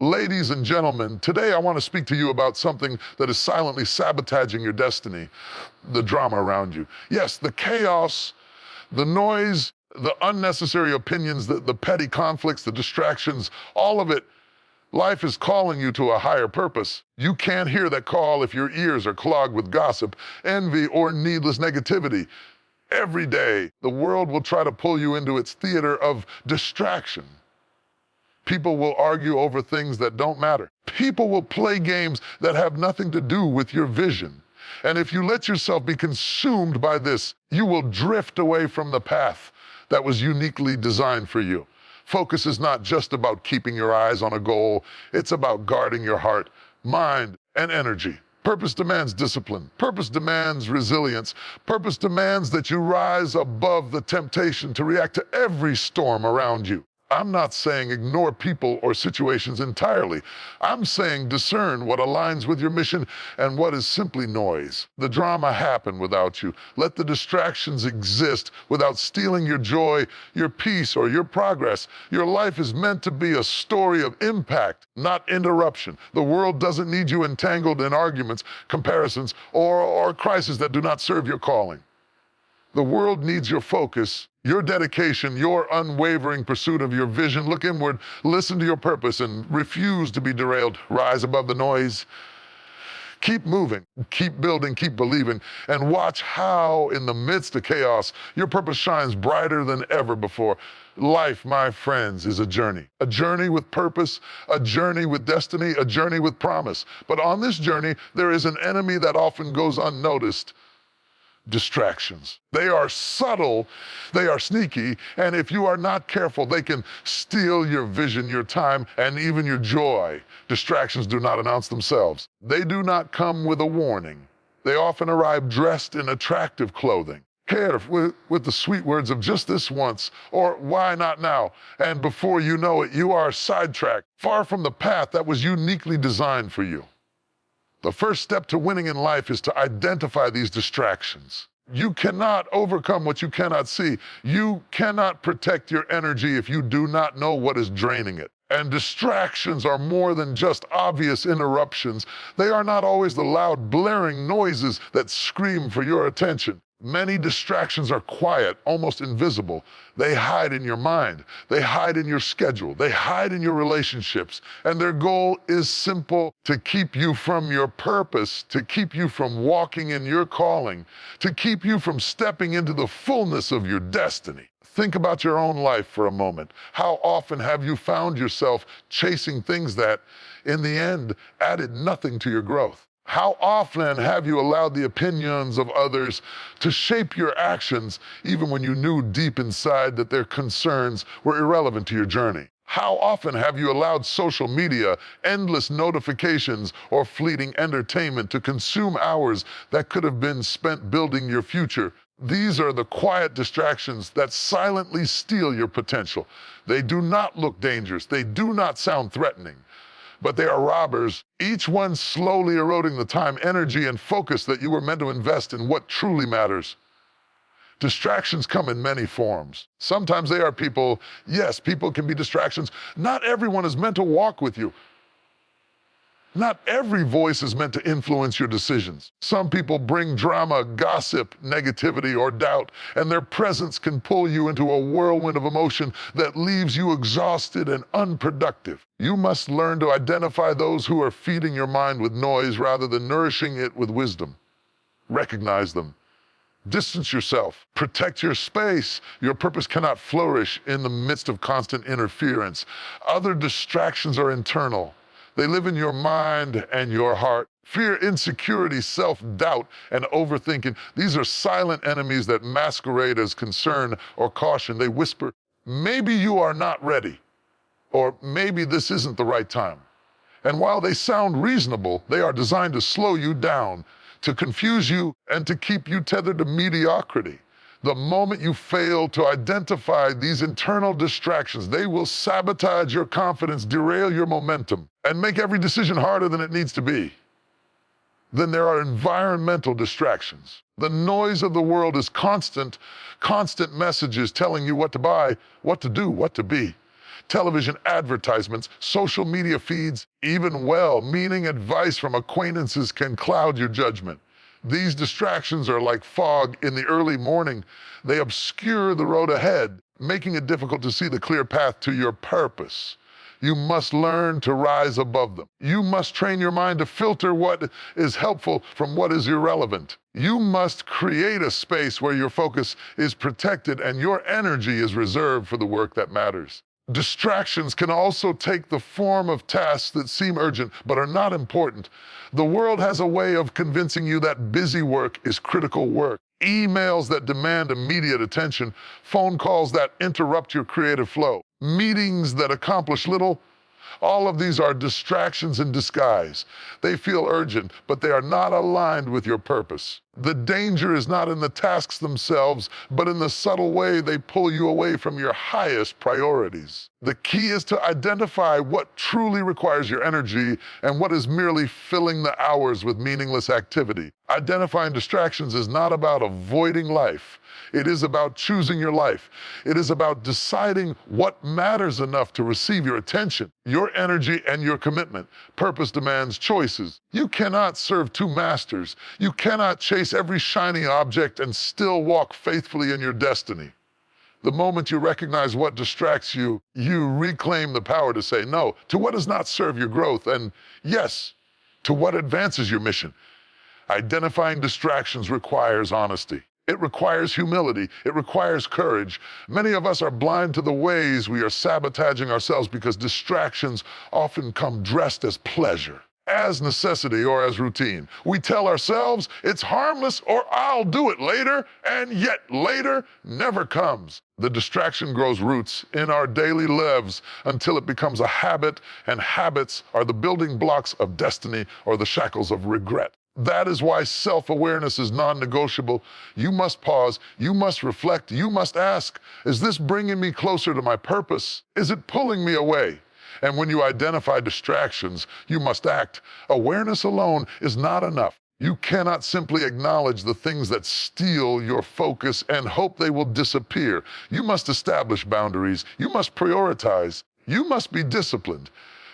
Ladies and gentlemen, today I want to speak to you about something that is silently sabotaging your destiny, the drama around you. Yes, the chaos, the noise, the unnecessary opinions, the petty conflicts, the distractions, all of it. Life is calling you to a higher purpose. You can't hear that call if your ears are clogged with gossip, envy, or needless negativity. Every day, the world will try to pull you into its theater of distraction. People will argue over things that don't matter. People will play games that have nothing to do with your vision. And if you let yourself be consumed by this, you will drift away from the path that was uniquely designed for you. Focus is not just about keeping your eyes on a goal. It's about guarding your heart, mind, and energy. Purpose demands discipline. Purpose demands resilience. Purpose demands that you rise above the temptation to react to every storm around you. I'm not saying ignore people or situations entirely. I'm saying discern what aligns with your mission and what is simply noise. The drama happened without you. Let the distractions exist without stealing your joy, your peace, or your progress. Your life is meant to be a story of impact, not interruption. The world doesn't need you entangled in arguments, comparisons, or crises that do not serve your calling. The world needs your focus, your dedication, your unwavering pursuit of your vision. Look inward, listen to your purpose, and refuse to be derailed. Rise above the noise. Keep moving, keep building, keep believing, and watch how, in the midst of chaos, your purpose shines brighter than ever before. Life, my friends, is a journey with purpose, a journey with destiny, a journey with promise. But on this journey, there is an enemy that often goes unnoticed. Distractions. They are subtle, they are sneaky, and if you are not careful, they can steal your vision, your time, and even your joy. Distractions do not announce themselves. They do not come with a warning. They often arrive dressed in attractive clothing, paired with the sweet words of just this once, or why not now? And before you know it, you are sidetracked, far from the path that was uniquely designed for you. The first step to winning in life is to identify these distractions. You cannot overcome what you cannot see. You cannot protect your energy if you do not know what is draining it. And distractions are more than just obvious interruptions. They are not always the loud, blaring noises that scream for your attention. Many distractions are quiet, almost invisible. They hide in your mind. They hide in your schedule. They hide in your relationships. And their goal is simple: to keep you from your purpose, to keep you from walking in your calling, to keep you from stepping into the fullness of your destiny. Think about your own life for a moment. How often have you found yourself chasing things that, in the end, added nothing to your growth? How often have you allowed the opinions of others to shape your actions, even when you knew deep inside that their concerns were irrelevant to your journey? How often have you allowed social media, endless notifications, or fleeting entertainment to consume hours that could have been spent building your future? These are the quiet distractions that silently steal your potential. They do not look dangerous. They do not sound threatening. But they are robbers, each one slowly eroding the time, energy, and focus that you were meant to invest in what truly matters. Distractions come in many forms. Sometimes they are people. Yes, people can be distractions. Not everyone is meant to walk with you. Not every voice is meant to influence your decisions. Some people bring drama, gossip, negativity, or doubt, and their presence can pull you into a whirlwind of emotion that leaves you exhausted and unproductive. You must learn to identify those who are feeding your mind with noise rather than nourishing it with wisdom. Recognize them. Distance yourself. Protect your space. Your purpose cannot flourish in the midst of constant interference. Other distractions are internal. They live in your mind and your heart. Fear, insecurity, self-doubt, and overthinking. These are silent enemies that masquerade as concern or caution. They whisper, maybe you are not ready, or maybe this isn't the right time. And while they sound reasonable, they are designed to slow you down, to confuse you, and to keep you tethered to mediocrity. The moment you fail to identify these internal distractions, they will sabotage your confidence, derail your momentum, and make every decision harder than it needs to be. Then there are environmental distractions. The noise of the world is constant messages telling you what to buy, what to do, what to be. television advertisements, social media feeds, even well-meaning advice from acquaintances can cloud your judgment. These distractions are like fog in the early morning. They obscure the road ahead, making it difficult to see the clear path to your purpose. You must learn to rise above them. You must train your mind to filter what is helpful from what is irrelevant. You must create a space where your focus is protected and your energy is reserved for the work that matters. Distractions can also take the form of tasks that seem urgent but are not important. The world has a way of convincing you that busy work is critical work. Emails that demand immediate attention, phone calls that interrupt your creative flow, meetings that accomplish little. All of these are distractions in disguise. They feel urgent, but they are not aligned with your purpose. The danger is not in the tasks themselves, but in the subtle way they pull you away from your highest priorities. The key is to identify what truly requires your energy and what is merely filling the hours with meaningless activity. Identifying distractions is not about avoiding life. It is about choosing your life. It is about deciding what matters enough to receive your attention, your energy, and your commitment. Purpose demands choices. You cannot serve two masters. You cannot chase every shiny object and still walk faithfully in your destiny. The moment you recognize what distracts you, you reclaim the power to say no to what does not serve your growth and yes to what advances your mission. Identifying distractions requires honesty. It requires humility. It requires courage. Many of us are blind to the ways we are sabotaging ourselves because distractions often come dressed as pleasure, as necessity, or as routine. We tell ourselves it's harmless or I'll do it later, and yet later never comes. The distraction grows roots in our daily lives until it becomes a habit, and habits are the building blocks of destiny or the shackles of regret. That is why self-awareness is non-negotiable. You must pause, you must reflect, you must ask, is this bringing me closer to my purpose? Is it pulling me away? And when you identify distractions, you must act. Awareness alone is not enough. You cannot simply acknowledge the things that steal your focus and hope they will disappear. You must establish boundaries. You must prioritize. You must be disciplined.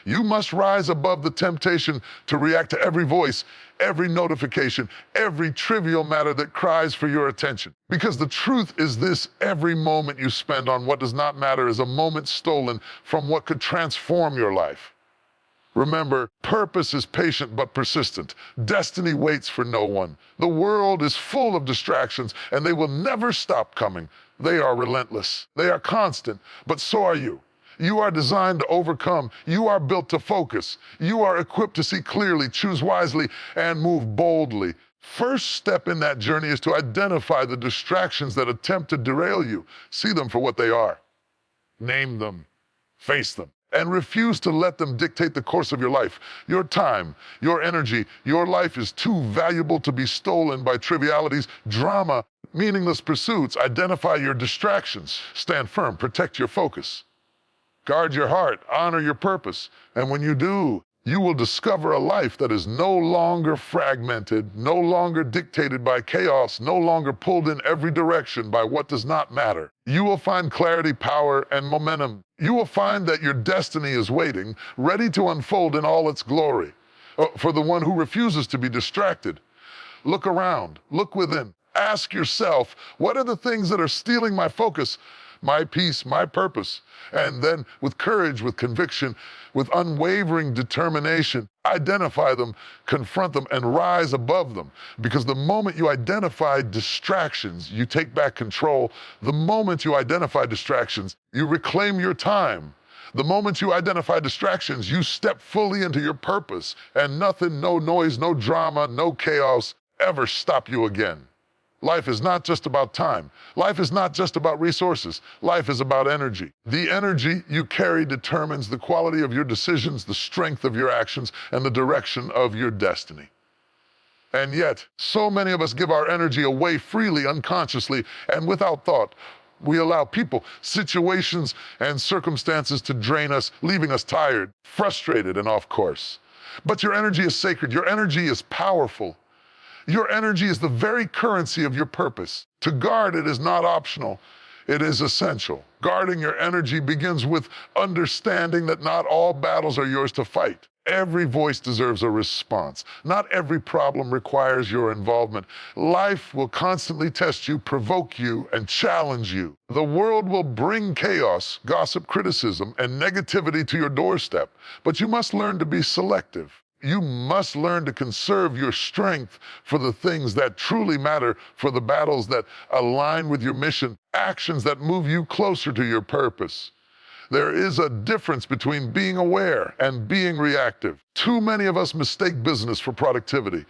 You must rise above the temptation to react to every voice, every notification, every trivial matter that cries for your attention. Because the truth is this: every moment you spend on what does not matter is a moment stolen from what could transform your life. Remember, purpose is patient but persistent. Destiny waits for no one. The world is full of distractions, and they will never stop coming. They are relentless. They are constant, but so are you. You are designed to overcome. You are built to focus. You are equipped to see clearly, choose wisely, and move boldly. First step in that journey is to identify the distractions that attempt to derail you. See them for what they are. Name them. Face them. And refuse to let them dictate the course of your life. Your time, your energy, your life is too valuable to be stolen by trivialities, drama, meaningless pursuits. Identify your distractions. Stand firm. Protect your focus. Guard your heart, honor your purpose, and when you do, you will discover a life that is no longer fragmented, no longer dictated by chaos, no longer pulled in every direction by what does not matter. You will find clarity, power, and momentum. You will find that your destiny is waiting, ready to unfold in all its glory. For the one who refuses to be distracted, look around, look within. Ask yourself, what are the things that are stealing my focus, my peace, my purpose? And then with courage, with conviction, with unwavering determination, identify them, confront them, and rise above them. Because the moment you identify distractions, you take back control. The moment you identify distractions, you reclaim your time. The moment you identify distractions, you step fully into your purpose, and nothing, no noise, no drama, no chaos ever stop you again. Life is not just about time. Life is not just about resources. Life is about energy. The energy you carry determines the quality of your decisions, the strength of your actions, and the direction of your destiny. And yet, so many of us give our energy away freely, unconsciously, and without thought. We allow people, situations, and circumstances to drain us, leaving us tired, frustrated, and off course. But your energy is sacred. Your energy is powerful. Your energy is the very currency of your purpose. To guard it is not optional. It is essential. Guarding your energy begins with understanding that not all battles are yours to fight. Every voice deserves a response. Not every problem requires your involvement. Life will constantly test you, provoke you, and challenge you. The world will bring chaos, gossip, criticism, and negativity to your doorstep, but you must learn to be selective. You must learn to conserve your strength for the things that truly matter, for the battles that align with your mission, actions that move you closer to your purpose. There is a difference between being aware and being reactive. Too many of us mistake business for productivity.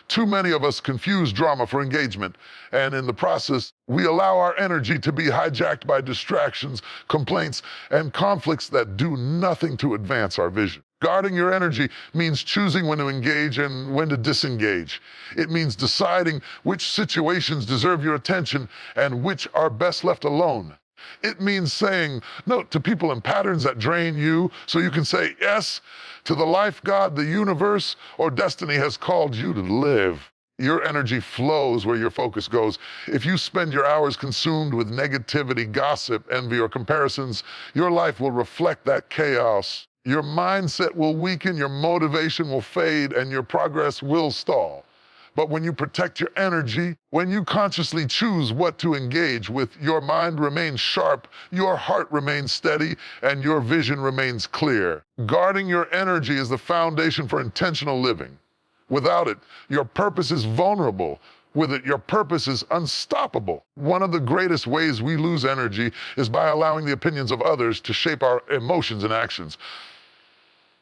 Too many of us confuse drama for engagement, and in the process, we allow our energy to be hijacked by distractions, complaints, and conflicts that do nothing to advance our vision. Guarding your energy means choosing when to engage and when to disengage. It means deciding which situations deserve your attention and which are best left alone. It means saying no to people and patterns that drain you so you can say yes to the life God, the universe, or destiny has called you to live. Your energy flows where your focus goes. If you spend your hours consumed with negativity, gossip, envy, or comparisons, your life will reflect that chaos. Your mindset will weaken, your motivation will fade, and your progress will stall. But when you protect your energy, when you consciously choose what to engage with, your mind remains sharp, your heart remains steady, and your vision remains clear. Guarding your energy is the foundation for intentional living. Without it, your purpose is vulnerable. With it, your purpose is unstoppable. One of the greatest ways we lose energy is by allowing the opinions of others to shape our emotions and actions.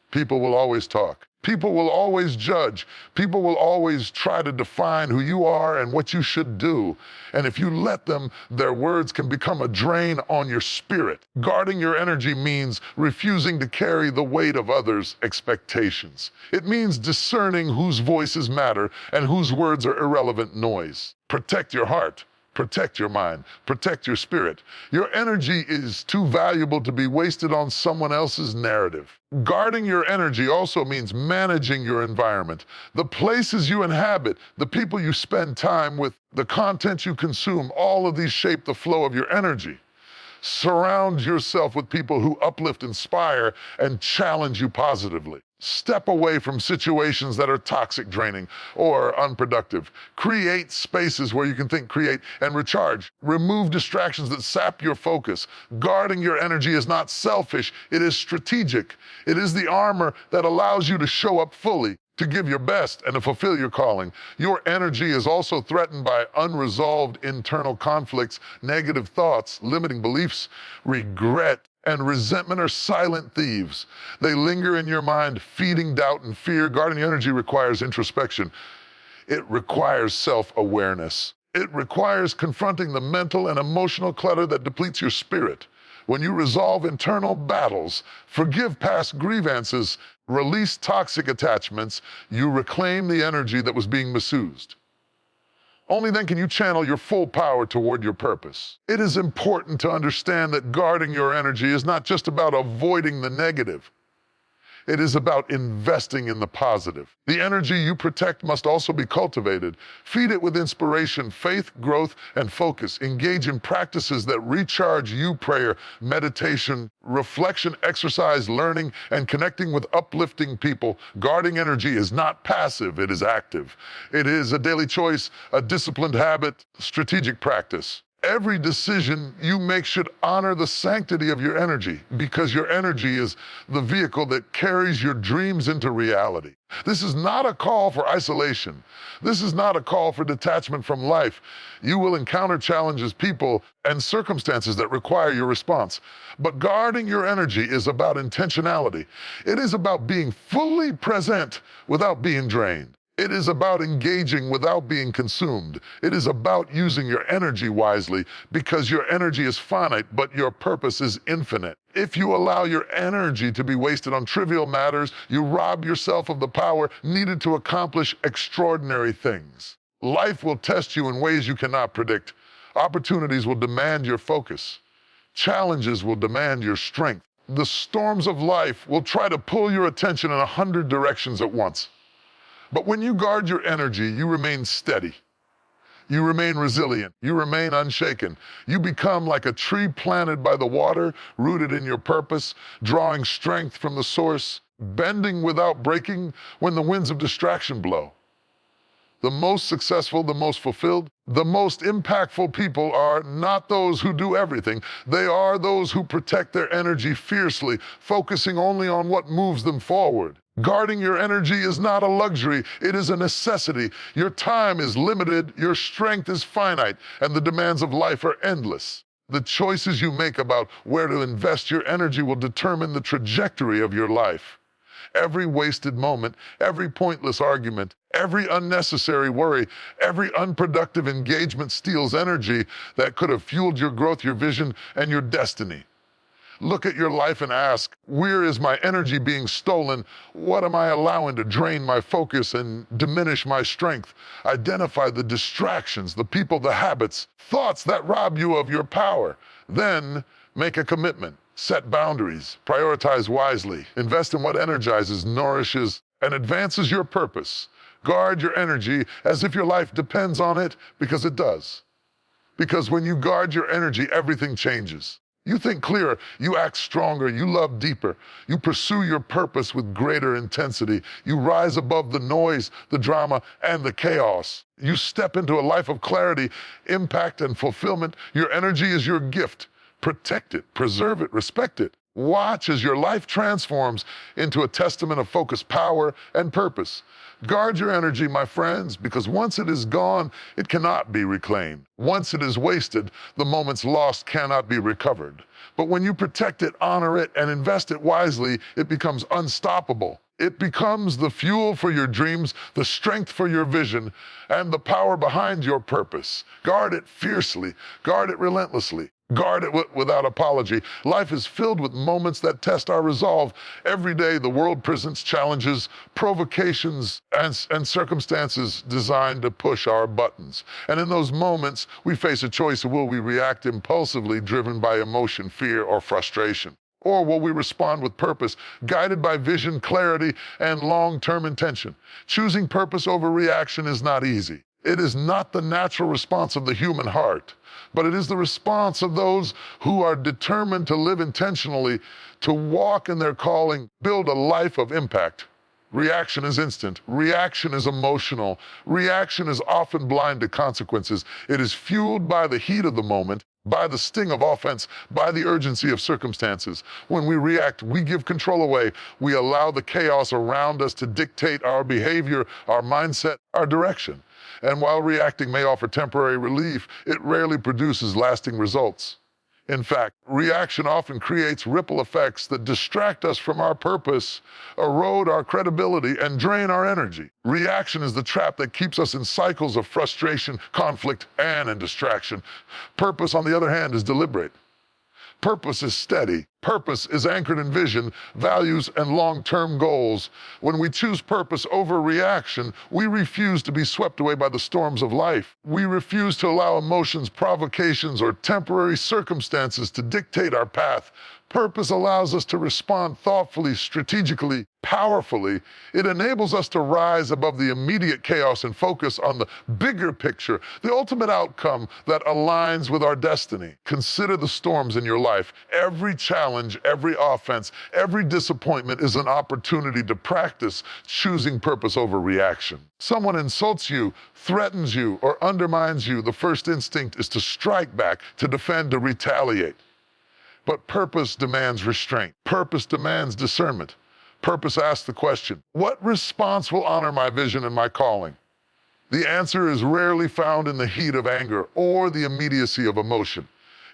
People will always talk. People will always judge. People will always try to define who you are and what you should do. And if you let them, their words can become a drain on your spirit. Guarding your energy means refusing to carry the weight of others' expectations. It means discerning whose voices matter and whose words are irrelevant noise. Protect your heart. Protect your mind. Protect your spirit. Your energy is too valuable to be wasted on someone else's narrative. Guarding your energy also means managing your environment. The places you inhabit, the people you spend time with, the content you consume, all of these shape the flow of your energy. Surround yourself with people who uplift, inspire, and challenge you positively. Step away from situations that are toxic, draining, or unproductive. Create spaces where you can think, create, and recharge. Remove distractions that sap your focus. Guarding your energy is not selfish, it is strategic. It is the armor that allows you to show up fully, to give your best, and to fulfill your calling. Your energy is also threatened by unresolved internal conflicts, negative thoughts, limiting beliefs, regret, and resentment are silent thieves. They linger in your mind, feeding doubt and fear. Guarding energy requires introspection. It requires self-awareness. It requires confronting the mental and emotional clutter that depletes your spirit. When you resolve internal battles, forgive past grievances, release toxic attachments, you reclaim the energy that was being misused. Only then can you channel your full power toward your purpose. It is important to understand that guarding your energy is not just about avoiding the negative. It is about investing in the positive. The energy you protect must also be cultivated. Feed it with inspiration, faith, growth, and focus. Engage in practices that recharge you: prayer, meditation, reflection, exercise, learning, and connecting with uplifting people. Guarding energy is not passive, it is active. It is a daily choice, a disciplined habit, strategic practice. Every decision you make should honor the sanctity of your energy, because your energy is the vehicle that carries your dreams into reality. This is not a call for isolation. This is not a call for detachment from life. You will encounter challenges, people, and circumstances that require your response. But guarding your energy is about intentionality. It is about being fully present without being drained. It is about engaging without being consumed. It is about using your energy wisely, because your energy is finite, but your purpose is infinite. If you allow your energy to be wasted on trivial matters, you rob yourself of the power needed to accomplish extraordinary things. Life will test you in ways you cannot predict. Opportunities will demand your focus. Challenges will demand your strength. The storms of life will try to pull your attention in 100 directions at once. But when you guard your energy, you remain steady. You remain resilient. You remain unshaken. You become like a tree planted by the water, rooted in your purpose, drawing strength from the source, bending without breaking when the winds of distraction blow. The most successful, the most fulfilled, the most impactful people are not those who do everything. They are those who protect their energy fiercely, focusing only on what moves them forward. Guarding your energy is not a luxury, it is a necessity. Your time is limited, your strength is finite, and the demands of life are endless. The choices you make about where to invest your energy will determine the trajectory of your life. Every wasted moment, every pointless argument, every unnecessary worry, every unproductive engagement steals energy that could have fueled your growth, your vision, and your destiny. Look at your life and ask, where is my energy being stolen? What am I allowing to drain my focus and diminish my strength? Identify the distractions, the people, the habits, thoughts that rob you of your power. Then make a commitment. Set boundaries, prioritize wisely, invest in what energizes, nourishes, and advances your purpose. Guard your energy as if your life depends on it, because it does. Because when you guard your energy, everything changes. You think clearer, you act stronger, you love deeper, you pursue your purpose with greater intensity, you rise above the noise, the drama, and the chaos. You step into a life of clarity, impact, and fulfillment. Your energy is your gift. Protect it, preserve it, respect it. Watch as your life transforms into a testament of focus, power, and purpose. Guard your energy, my friends, because once it is gone, it cannot be reclaimed. Once it is wasted, the moments lost cannot be recovered. But when you protect it, honor it, and invest it wisely, it becomes unstoppable. It becomes the fuel for your dreams, the strength for your vision, and the power behind your purpose. Guard it fiercely, guard it relentlessly. Guard it without apology. Life is filled with moments that test our resolve. Every day, the world presents challenges, provocations, and circumstances designed to push our buttons. And in those moments, we face a choice. Will we react impulsively, driven by emotion, fear, or frustration? Or will we respond with purpose, guided by vision, clarity, and long-term intention? Choosing purpose over reaction is not easy. It is not the natural response of the human heart, but it is the response of those who are determined to live intentionally, to walk in their calling, build a life of impact. Reaction is instant. Reaction is emotional. Reaction is often blind to consequences. It is fueled by the heat of the moment, by the sting of offense, by the urgency of circumstances. When we react, we give control away. We allow the chaos around us to dictate our behavior, our mindset, our direction. And while reacting may offer temporary relief, it rarely produces lasting results. In fact, reaction often creates ripple effects that distract us from our purpose, erode our credibility, and drain our energy. Reaction is the trap that keeps us in cycles of frustration, conflict, and distraction. Purpose, on the other hand, is deliberate. Purpose is steady. Purpose is anchored in vision, values, and long-term goals. When we choose purpose over reaction, we refuse to be swept away by the storms of life. We refuse to allow emotions, provocations, or temporary circumstances to dictate our path. Purpose allows us to respond thoughtfully, strategically, powerfully. It enables us to rise above the immediate chaos and focus on the bigger picture, the ultimate outcome that aligns with our destiny. Consider the storms in your life. Every challenge, every offense, every disappointment is an opportunity to practice choosing purpose over reaction. Someone insults you, threatens you, or undermines you. The first instinct is to strike back, to defend, to retaliate. But purpose demands restraint. Purpose demands discernment. Purpose asks the question, what response will honor my vision and my calling? The answer is rarely found in the heat of anger or the immediacy of emotion.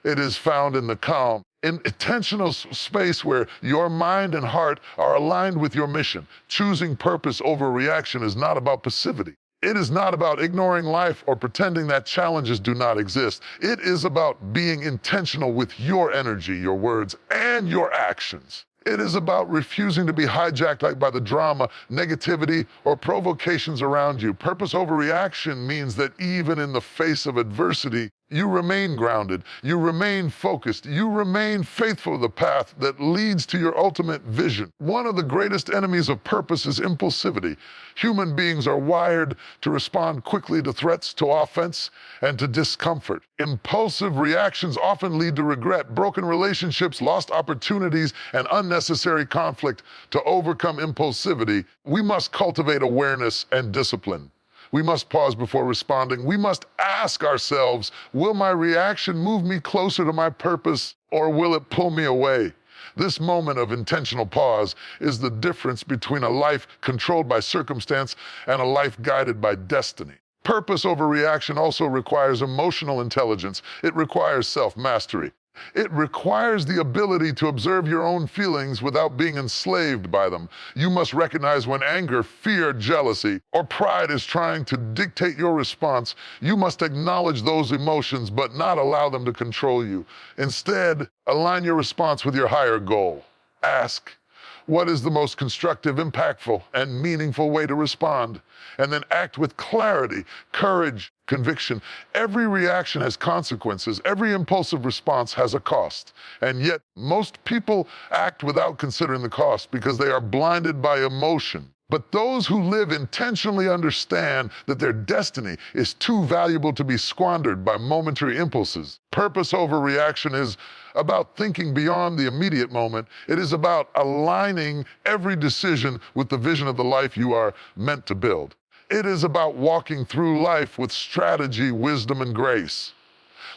It is found in the calm, in intentional space where your mind and heart are aligned with your mission. Choosing purpose over reaction is not about passivity. It is not about ignoring life or pretending that challenges do not exist. It is about being intentional with your energy, your words, and your actions. It is about refusing to be hijacked by the drama, negativity, or provocations around you. Purpose over reaction means that even in the face of adversity, You remain grounded. You remain focused. You remain faithful to the path that leads to your ultimate vision. One of the greatest enemies of purpose is impulsivity. Human beings are wired to respond quickly to threats, to offense, and to discomfort. Impulsive reactions often lead to regret, broken relationships, lost opportunities, and unnecessary conflict. To overcome impulsivity, we must cultivate awareness and discipline. We must pause before responding. We must ask ourselves, will my reaction move me closer to my purpose, or will it pull me away? This moment of intentional pause is the difference between a life controlled by circumstance and a life guided by destiny. Purpose over reaction also requires emotional intelligence. It requires self-mastery. It requires the ability to observe your own feelings without being enslaved by them. You must recognize when anger, fear, jealousy, or pride is trying to dictate your response. You must acknowledge those emotions, but not allow them to control you. Instead, align your response with your higher goal. Ask, what is the most constructive, impactful, and meaningful way to respond? And then act with clarity, courage, conviction. Every reaction has consequences. Every impulsive response has a cost. And yet, most people act without considering the cost because they are blinded by emotion. But those who live intentionally understand that their destiny is too valuable to be squandered by momentary impulses. Purpose over reaction is about thinking beyond the immediate moment. It is about aligning every decision with the vision of the life you are meant to build. It is about walking through life with strategy, wisdom, and grace.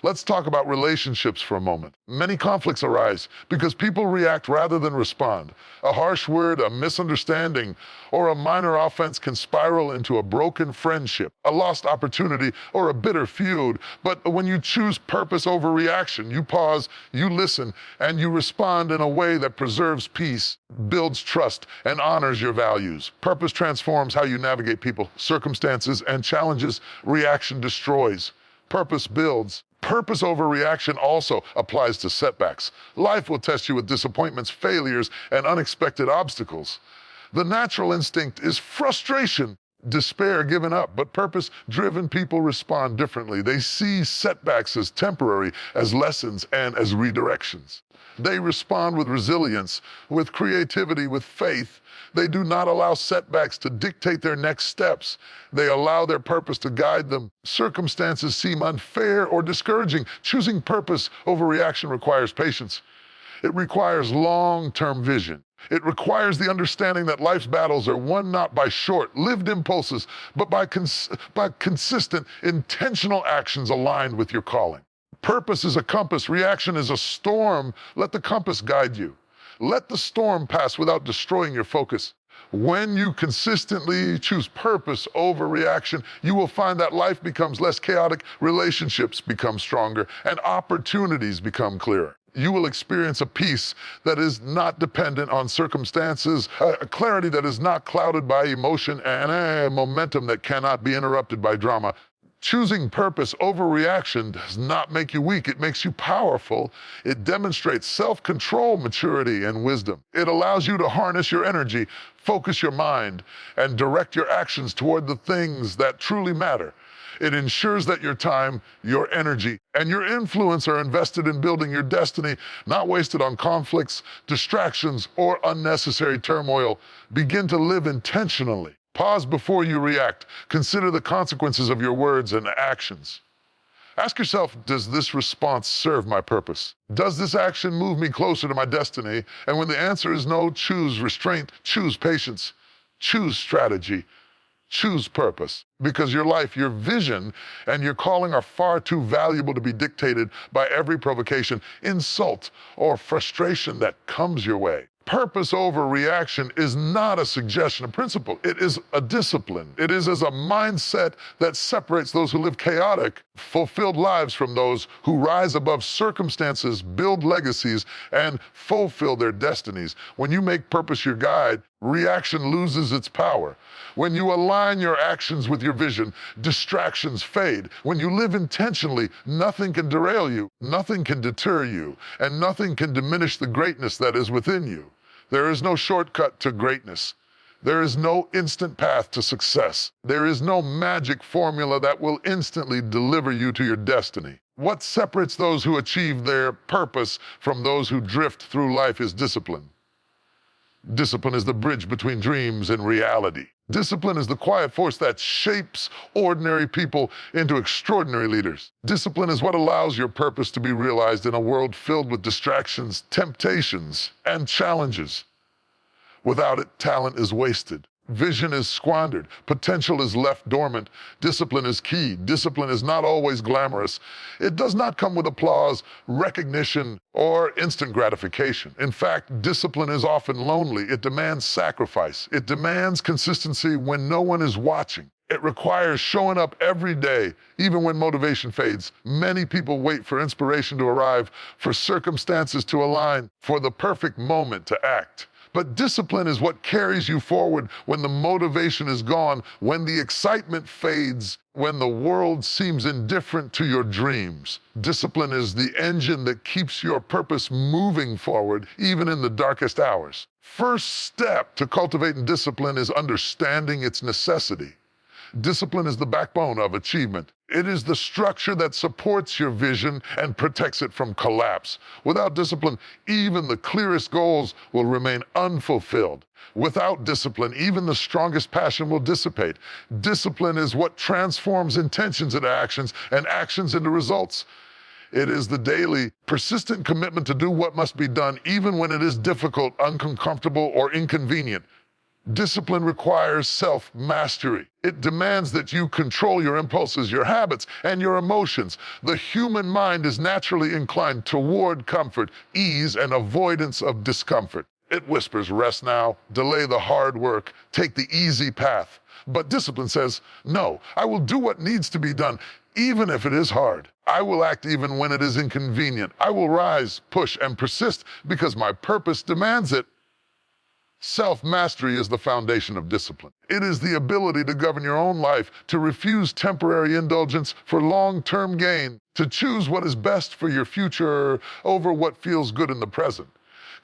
Let's talk about relationships for a moment. Many conflicts arise because people react rather than respond. A harsh word, a misunderstanding, or a minor offense can spiral into a broken friendship, a lost opportunity, or a bitter feud. But when you choose purpose over reaction, you pause, you listen, and you respond in a way that preserves peace, builds trust, and honors your values. Purpose transforms how you navigate people, circumstances, and challenges. Reaction destroys. Purpose builds. Purpose over reaction also applies to setbacks. Life will test you with disappointments, failures, and unexpected obstacles. The natural instinct is frustration, despair, giving up, but purpose-driven people respond differently. They see setbacks as temporary, as lessons, and as redirections. They respond with resilience, with creativity, with faith. They do not allow setbacks to dictate their next steps. They allow their purpose to guide them. Circumstances seem unfair or discouraging. Choosing purpose over reaction requires patience. It requires long-term vision. It requires the understanding that life's battles are won not by short-lived impulses, but by consistent, intentional actions aligned with your calling. Purpose is a compass. Reaction is a storm. Let the compass guide you. Let the storm pass without destroying your focus. When you consistently choose purpose over reaction, you will find that life becomes less chaotic, relationships become stronger, and opportunities become clearer. You will experience a peace that is not dependent on circumstances, a clarity that is not clouded by emotion, and a momentum that cannot be interrupted by drama. Choosing purpose over reaction does not make you weak. It makes you powerful. It demonstrates self-control, maturity, and wisdom. It allows you to harness your energy, focus your mind, and direct your actions toward the things that truly matter. It ensures that your time, your energy, and your influence are invested in building your destiny, not wasted on conflicts, distractions, or unnecessary turmoil. Begin to live intentionally. Pause before you react. Consider the consequences of your words and actions. Ask yourself, does this response serve my purpose? Does this action move me closer to my destiny? And when the answer is no, choose restraint, choose patience, choose strategy, choose purpose. Because your life, your vision, and your calling are far too valuable to be dictated by every provocation, insult, or frustration that comes your way. Purpose over reaction is not a suggestion, a principle. It is a discipline. It is as a mindset that separates those who live chaotic, fulfilled lives from those who rise above circumstances, build legacies, and fulfill their destinies. When you make purpose your guide, reaction loses its power. When you align your actions with your vision, distractions fade. When you live intentionally, nothing can derail you, nothing can deter you, and nothing can diminish the greatness that is within you. There is no shortcut to greatness. There is no instant path to success. There is no magic formula that will instantly deliver you to your destiny. What separates those who achieve their purpose from those who drift through life is discipline. Discipline is the bridge between dreams and reality. Discipline is the quiet force that shapes ordinary people into extraordinary leaders. Discipline is what allows your purpose to be realized in a world filled with distractions, temptations, and challenges. Without it, talent is wasted. Vision is squandered. Potential is left dormant. Discipline is key. Discipline is not always glamorous. It does not come with applause, recognition, or instant gratification. In fact, discipline is often lonely. It demands sacrifice. It demands consistency when no one is watching. It requires showing up every day, even when motivation fades. Many people wait for inspiration to arrive, for circumstances to align, for the perfect moment to act. But discipline is what carries you forward when the motivation is gone, when the excitement fades, when the world seems indifferent to your dreams. Discipline is the engine that keeps your purpose moving forward, even in the darkest hours. First step to cultivating discipline is understanding its necessity. Discipline is the backbone of achievement. It is the structure that supports your vision and protects it from collapse. Without discipline, even the clearest goals will remain unfulfilled. Without discipline, even the strongest passion will dissipate. Discipline is what transforms intentions into actions and actions into results. It is the daily, persistent commitment to do what must be done, even when it is difficult, uncomfortable, or inconvenient. Discipline requires self-mastery. It demands that you control your impulses, your habits, and your emotions. The human mind is naturally inclined toward comfort, ease, and avoidance of discomfort. It whispers, rest now, delay the hard work, take the easy path. But discipline says, no, I will do what needs to be done, even if it is hard. I will act even when it is inconvenient. I will rise, push, and persist because my purpose demands it. Self-mastery is the foundation of discipline. It is the ability to govern your own life, to refuse temporary indulgence for long-term gain, to choose what is best for your future over what feels good in the present.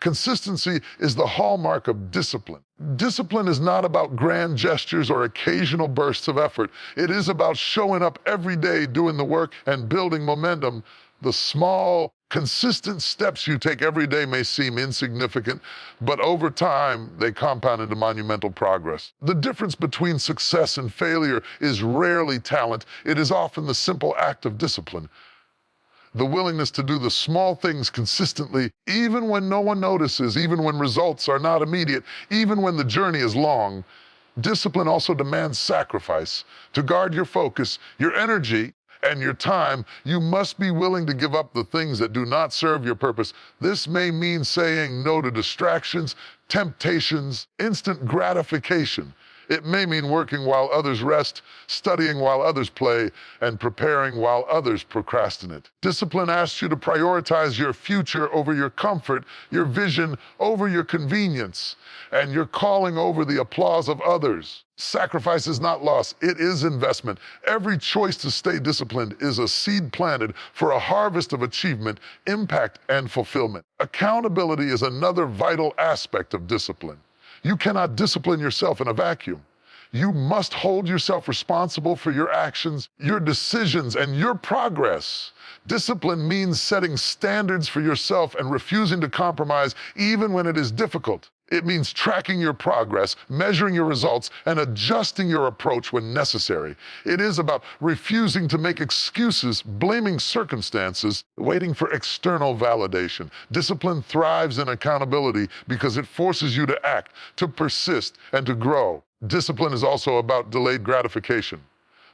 Consistency is the hallmark of discipline. Discipline is not about grand gestures or occasional bursts of effort. It is about showing up every day, doing the work, and building momentum. The small, consistent steps you take every day may seem insignificant, but over time, they compound into monumental progress. The difference between success and failure is rarely talent. It is often the simple act of discipline. The willingness to do the small things consistently, even when no one notices, even when results are not immediate, even when the journey is long. Discipline also demands sacrifice. To guard your focus, your energy, and your time, you must be willing to give up the things that do not serve your purpose. This may mean saying no to distractions, temptations, instant gratification. It may mean working while others rest, studying while others play, and preparing while others procrastinate. Discipline asks you to prioritize your future over your comfort, your vision over your convenience, and your calling over the applause of others. Sacrifice is not loss, it is investment. Every choice to stay disciplined is a seed planted for a harvest of achievement, impact, and fulfillment. Accountability is another vital aspect of discipline. You cannot discipline yourself in a vacuum. You must hold yourself responsible for your actions, your decisions, and your progress. Discipline means setting standards for yourself and refusing to compromise even when it is difficult. It means tracking your progress, measuring your results, and adjusting your approach when necessary. It is about refusing to make excuses, blaming circumstances, waiting for external validation. Discipline thrives in accountability because it forces you to act, to persist, and to grow. Discipline is also about delayed gratification.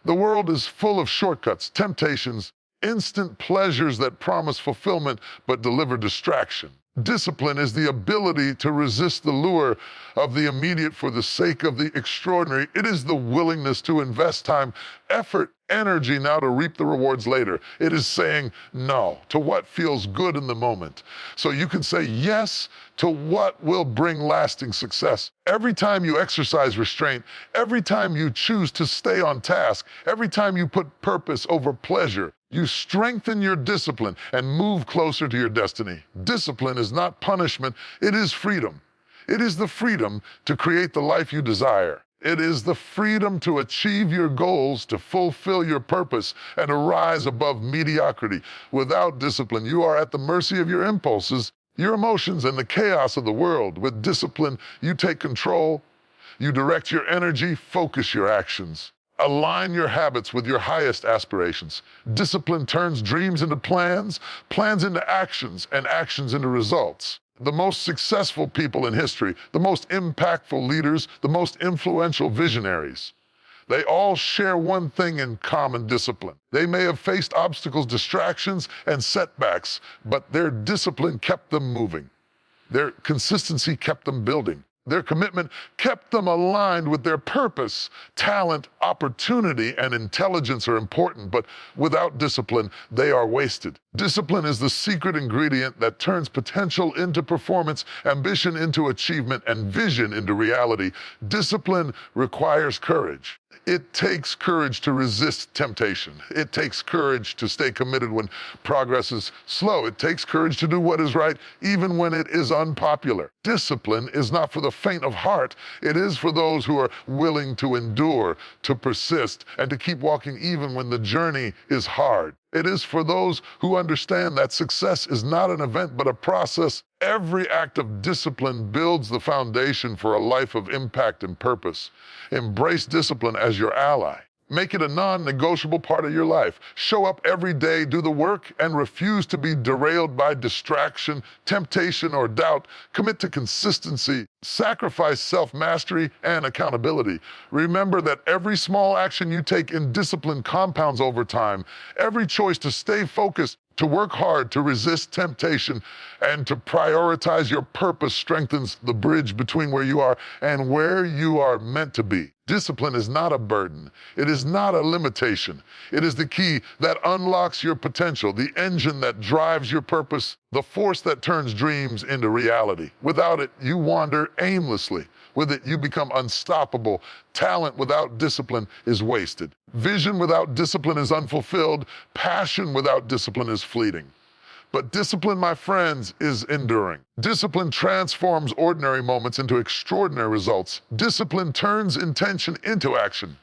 The world is full of shortcuts, temptations, instant pleasures that promise fulfillment but deliver distraction. Discipline is the ability to resist the lure of the immediate for the sake of the extraordinary. It is the willingness to invest time, effort, energy now to reap the rewards later. It is saying no to what feels good in the moment, so you can say yes to what will bring lasting success. Every time you exercise restraint, every time you choose to stay on task, every time you put purpose over pleasure, you strengthen your discipline and move closer to your destiny. Discipline is not punishment, it is freedom. It is the freedom to create the life you desire. It is the freedom to achieve your goals, to fulfill your purpose, and to rise above mediocrity. Without discipline, you are at the mercy of your impulses, your emotions, and the chaos of the world. With discipline, you take control, you direct your energy, focus your actions. Align your habits with your highest aspirations. Discipline turns dreams into plans, plans into actions, and actions into results. The most successful people in history, the most impactful leaders, the most influential visionaries, they all share one thing in common: discipline. They may have faced obstacles, distractions, and setbacks, but their discipline kept them moving. Their consistency kept them building. Their commitment kept them aligned with their purpose. Talent, opportunity, and intelligence are important, but without discipline, they are wasted. Discipline is the secret ingredient that turns potential into performance, ambition into achievement, and vision into reality. Discipline requires courage. It takes courage to resist temptation. It takes courage to stay committed when progress is slow. It takes courage to do what is right even when it is unpopular. Discipline is not for the faint of heart. It is for those who are willing to endure, to persist, and to keep walking even when the journey is hard. It is for those who understand that success is not an event but a process. Every act of discipline builds the foundation for a life of impact and purpose. Embrace discipline as your ally. Make it a non-negotiable part of your life. Show up every day, do the work, and refuse to be derailed by distraction, temptation, or doubt. Commit to consistency. Sacrifice self-mastery and accountability. Remember that every small action you take in discipline compounds over time. Every choice to stay focused, to work hard, to resist temptation, and to prioritize your purpose strengthens the bridge between where you are and where you are meant to be. Discipline is not a burden. It is not a limitation. It is the key that unlocks your potential, the engine that drives your purpose, the force that turns dreams into reality. Without it, you wander aimlessly. With it, you become unstoppable. Talent without discipline is wasted. Vision without discipline is unfulfilled. Passion without discipline is fleeting. But discipline, my friends, is enduring. Discipline transforms ordinary moments into extraordinary results. Discipline turns intention into action.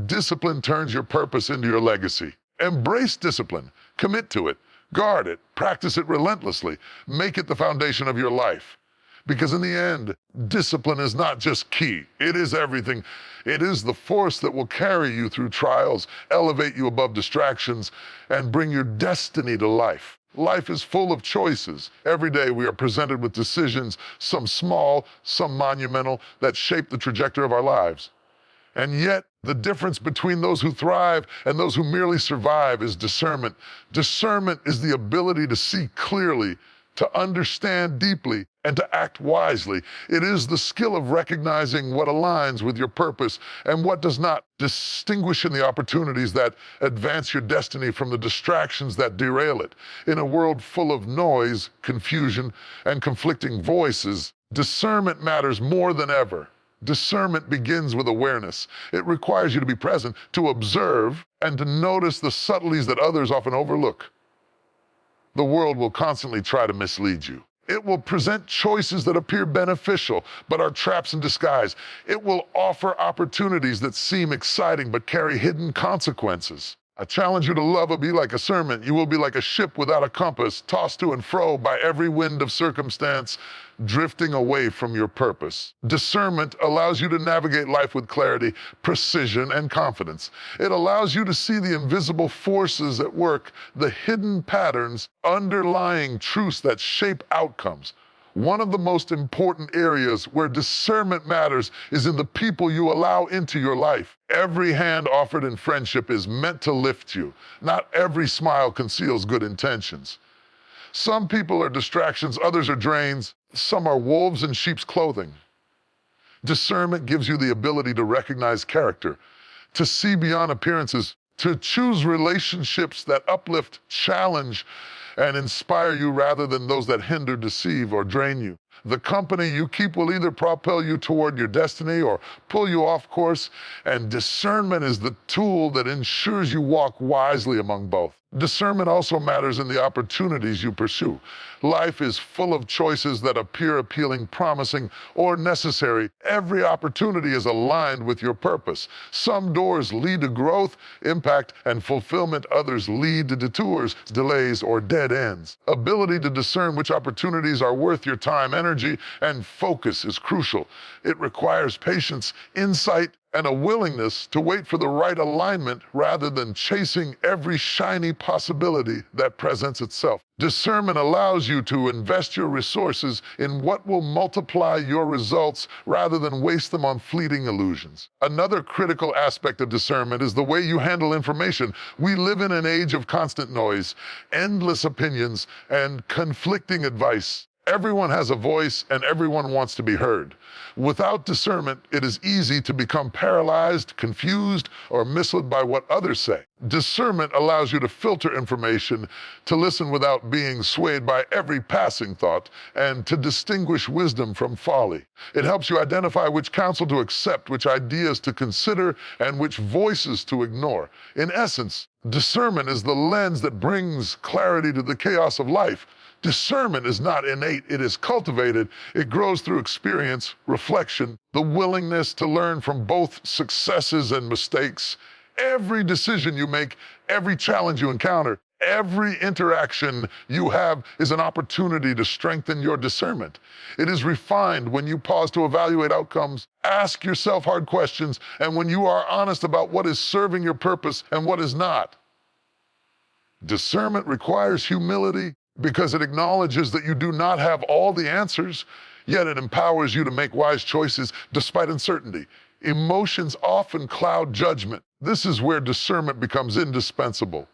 Discipline turns your purpose into your legacy. Embrace discipline. Commit to it. Guard it. Practice it relentlessly. Make it the foundation of your life. Because in the end, discipline is not just key. It is everything. It is the force that will carry you through trials, elevate you above distractions, and bring your destiny to life. Life is full of choices. Every day we are presented with decisions, some small, some monumental, that shape the trajectory of our lives. And yet, the difference between those who thrive and those who merely survive is discernment. Discernment is the ability to see clearly, to understand deeply, and to act wisely. It is the skill of recognizing what aligns with your purpose and what does not, distinguishing the opportunities that advance your destiny from the distractions that derail it. In a world full of noise, confusion, and conflicting voices, discernment matters more than ever. Discernment begins with awareness. It requires you to be present, to observe, and to notice the subtleties that others often overlook. The world will constantly try to mislead you. It will present choices that appear beneficial, but are traps in disguise. It will offer opportunities that seem exciting, but carry hidden consequences. I challenge you to love or be like a sermon. You will be like a ship without a compass, tossed to and fro by every wind of circumstance, drifting away from your purpose. Discernment allows you to navigate life with clarity, precision, and confidence. It allows you to see the invisible forces at work, the hidden patterns, underlying truths that shape outcomes. One of the most important areas where discernment matters is in the people you allow into your life. Every hand offered in friendship is meant to lift you. Not every smile conceals good intentions. Some people are distractions, others are drains. Some are wolves in sheep's clothing. Discernment gives you the ability to recognize character, to see beyond appearances, to choose relationships that uplift, challenge, and inspire you rather than those that hinder, deceive, or drain you. The company you keep will either propel you toward your destiny or pull you off course, and discernment is the tool that ensures you walk wisely among both. Discernment also matters in the opportunities you pursue. Life is full of choices that appear appealing, promising, or necessary. Every opportunity is aligned with your purpose. Some doors lead to growth, impact, and fulfillment. Others lead to detours, delays, or dead ends. Ability to discern which opportunities are worth your time, energy, and focus is crucial. It requires patience, insight, and a willingness to wait for the right alignment rather than chasing every shiny possibility that presents itself. Discernment allows you to invest your resources in what will multiply your results rather than waste them on fleeting illusions. Another critical aspect of discernment is the way you handle information. We live in an age of constant noise, endless opinions, and conflicting advice. Everyone has a voice and everyone wants to be heard. Without discernment, it is easy to become paralyzed, confused, or misled by what others say. Discernment allows you to filter information, to listen without being swayed by every passing thought, and to distinguish wisdom from folly. It helps you identify which counsel to accept, which ideas to consider, and which voices to ignore. In essence, discernment is the lens that brings clarity to the chaos of life. Discernment is not innate, it is cultivated. It grows through experience, reflection, the willingness to learn from both successes and mistakes. Every decision you make, every challenge you encounter, every interaction you have is an opportunity to strengthen your discernment. It is refined when you pause to evaluate outcomes, ask yourself hard questions, and when you are honest about what is serving your purpose and what is not. Discernment requires humility, because it acknowledges that you do not have all the answers, yet it empowers you to make wise choices despite uncertainty. Emotions often cloud judgment. This is where discernment becomes indispensable.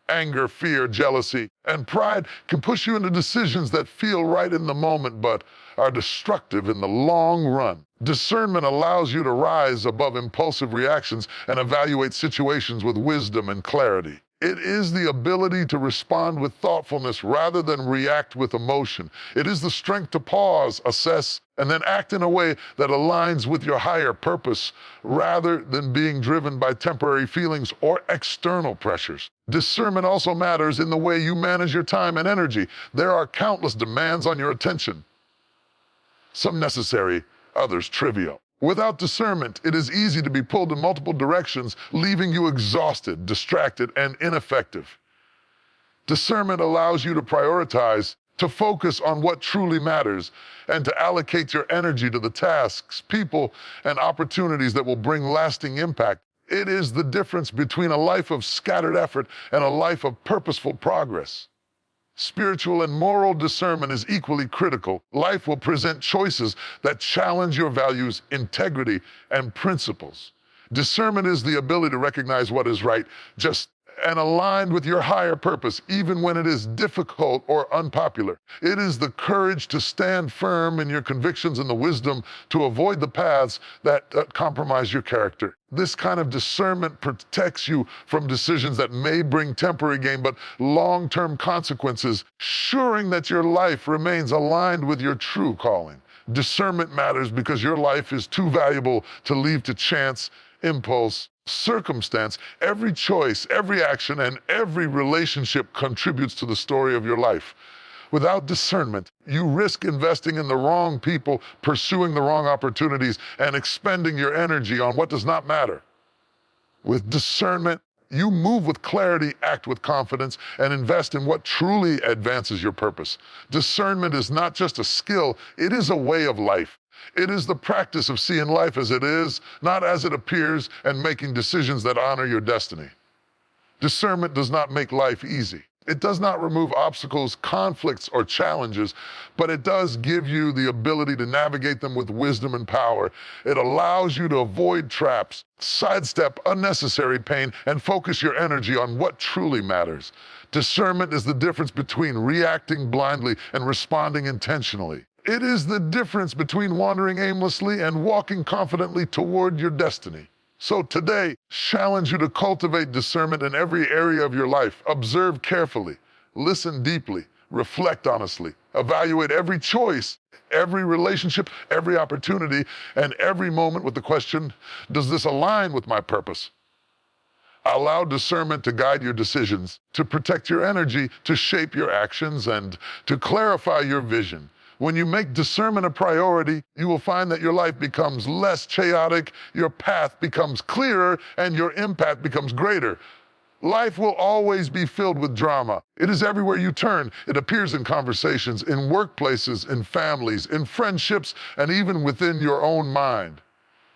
Anger, fear, jealousy, and pride can push you into decisions that feel right in the moment but are destructive in the long run. Discernment allows you to rise above impulsive reactions and evaluate situations with wisdom and clarity. It is the ability to respond with thoughtfulness rather than react with emotion. It is the strength to pause, assess, and then act in a way that aligns with your higher purpose rather than being driven by temporary feelings or external pressures. Discernment also matters in the way you manage your time and energy. There are countless demands on your attention, some necessary, others trivial. Without discernment, it is easy to be pulled in multiple directions, leaving you exhausted, distracted, and ineffective. Discernment allows you to prioritize, to focus on what truly matters, and to allocate your energy to the tasks, people, and opportunities that will bring lasting impact. It is the difference between a life of scattered effort and a life of purposeful progress. Spiritual and moral discernment is equally critical. Life will present choices that challenge your values, integrity, and principles. Discernment is the ability to recognize what is right, just and aligned with your higher purpose, even when it is difficult or unpopular. It is the courage to stand firm in your convictions and the wisdom to avoid the paths that compromise your character. This kind of discernment protects you from decisions that may bring temporary gain but long-term consequences, ensuring that your life remains aligned with your true calling. Discernment matters because your life is too valuable to leave to chance, impulse, circumstance. Every choice, every action, and every relationship contributes to the story of your life. Without discernment, you risk investing in the wrong people, pursuing the wrong opportunities, and expending your energy on what does not matter. With discernment, you move with clarity, act with confidence, and invest in what truly advances your purpose. Discernment is not just a skill, it is a way of life. It is the practice of seeing life as it is, not as it appears, and making decisions that honor your destiny. Discernment does not make life easy. It does not remove obstacles, conflicts, or challenges, but it does give you the ability to navigate them with wisdom and power. It allows you to avoid traps, sidestep unnecessary pain, and focus your energy on what truly matters. Discernment is the difference between reacting blindly and responding intentionally. It is the difference between wandering aimlessly and walking confidently toward your destiny. So today, challenge you to cultivate discernment in every area of your life. Observe carefully, listen deeply, reflect honestly, evaluate every choice, every relationship, every opportunity, and every moment with the question, does this align with my purpose? Allow discernment to guide your decisions, to protect your energy, to shape your actions, and to clarify your vision. When you make discernment a priority, you will find that your life becomes less chaotic, your path becomes clearer, and your impact becomes greater. Life will always be filled with drama. It is everywhere you turn. It appears in conversations, in workplaces, in families, in friendships, and even within your own mind.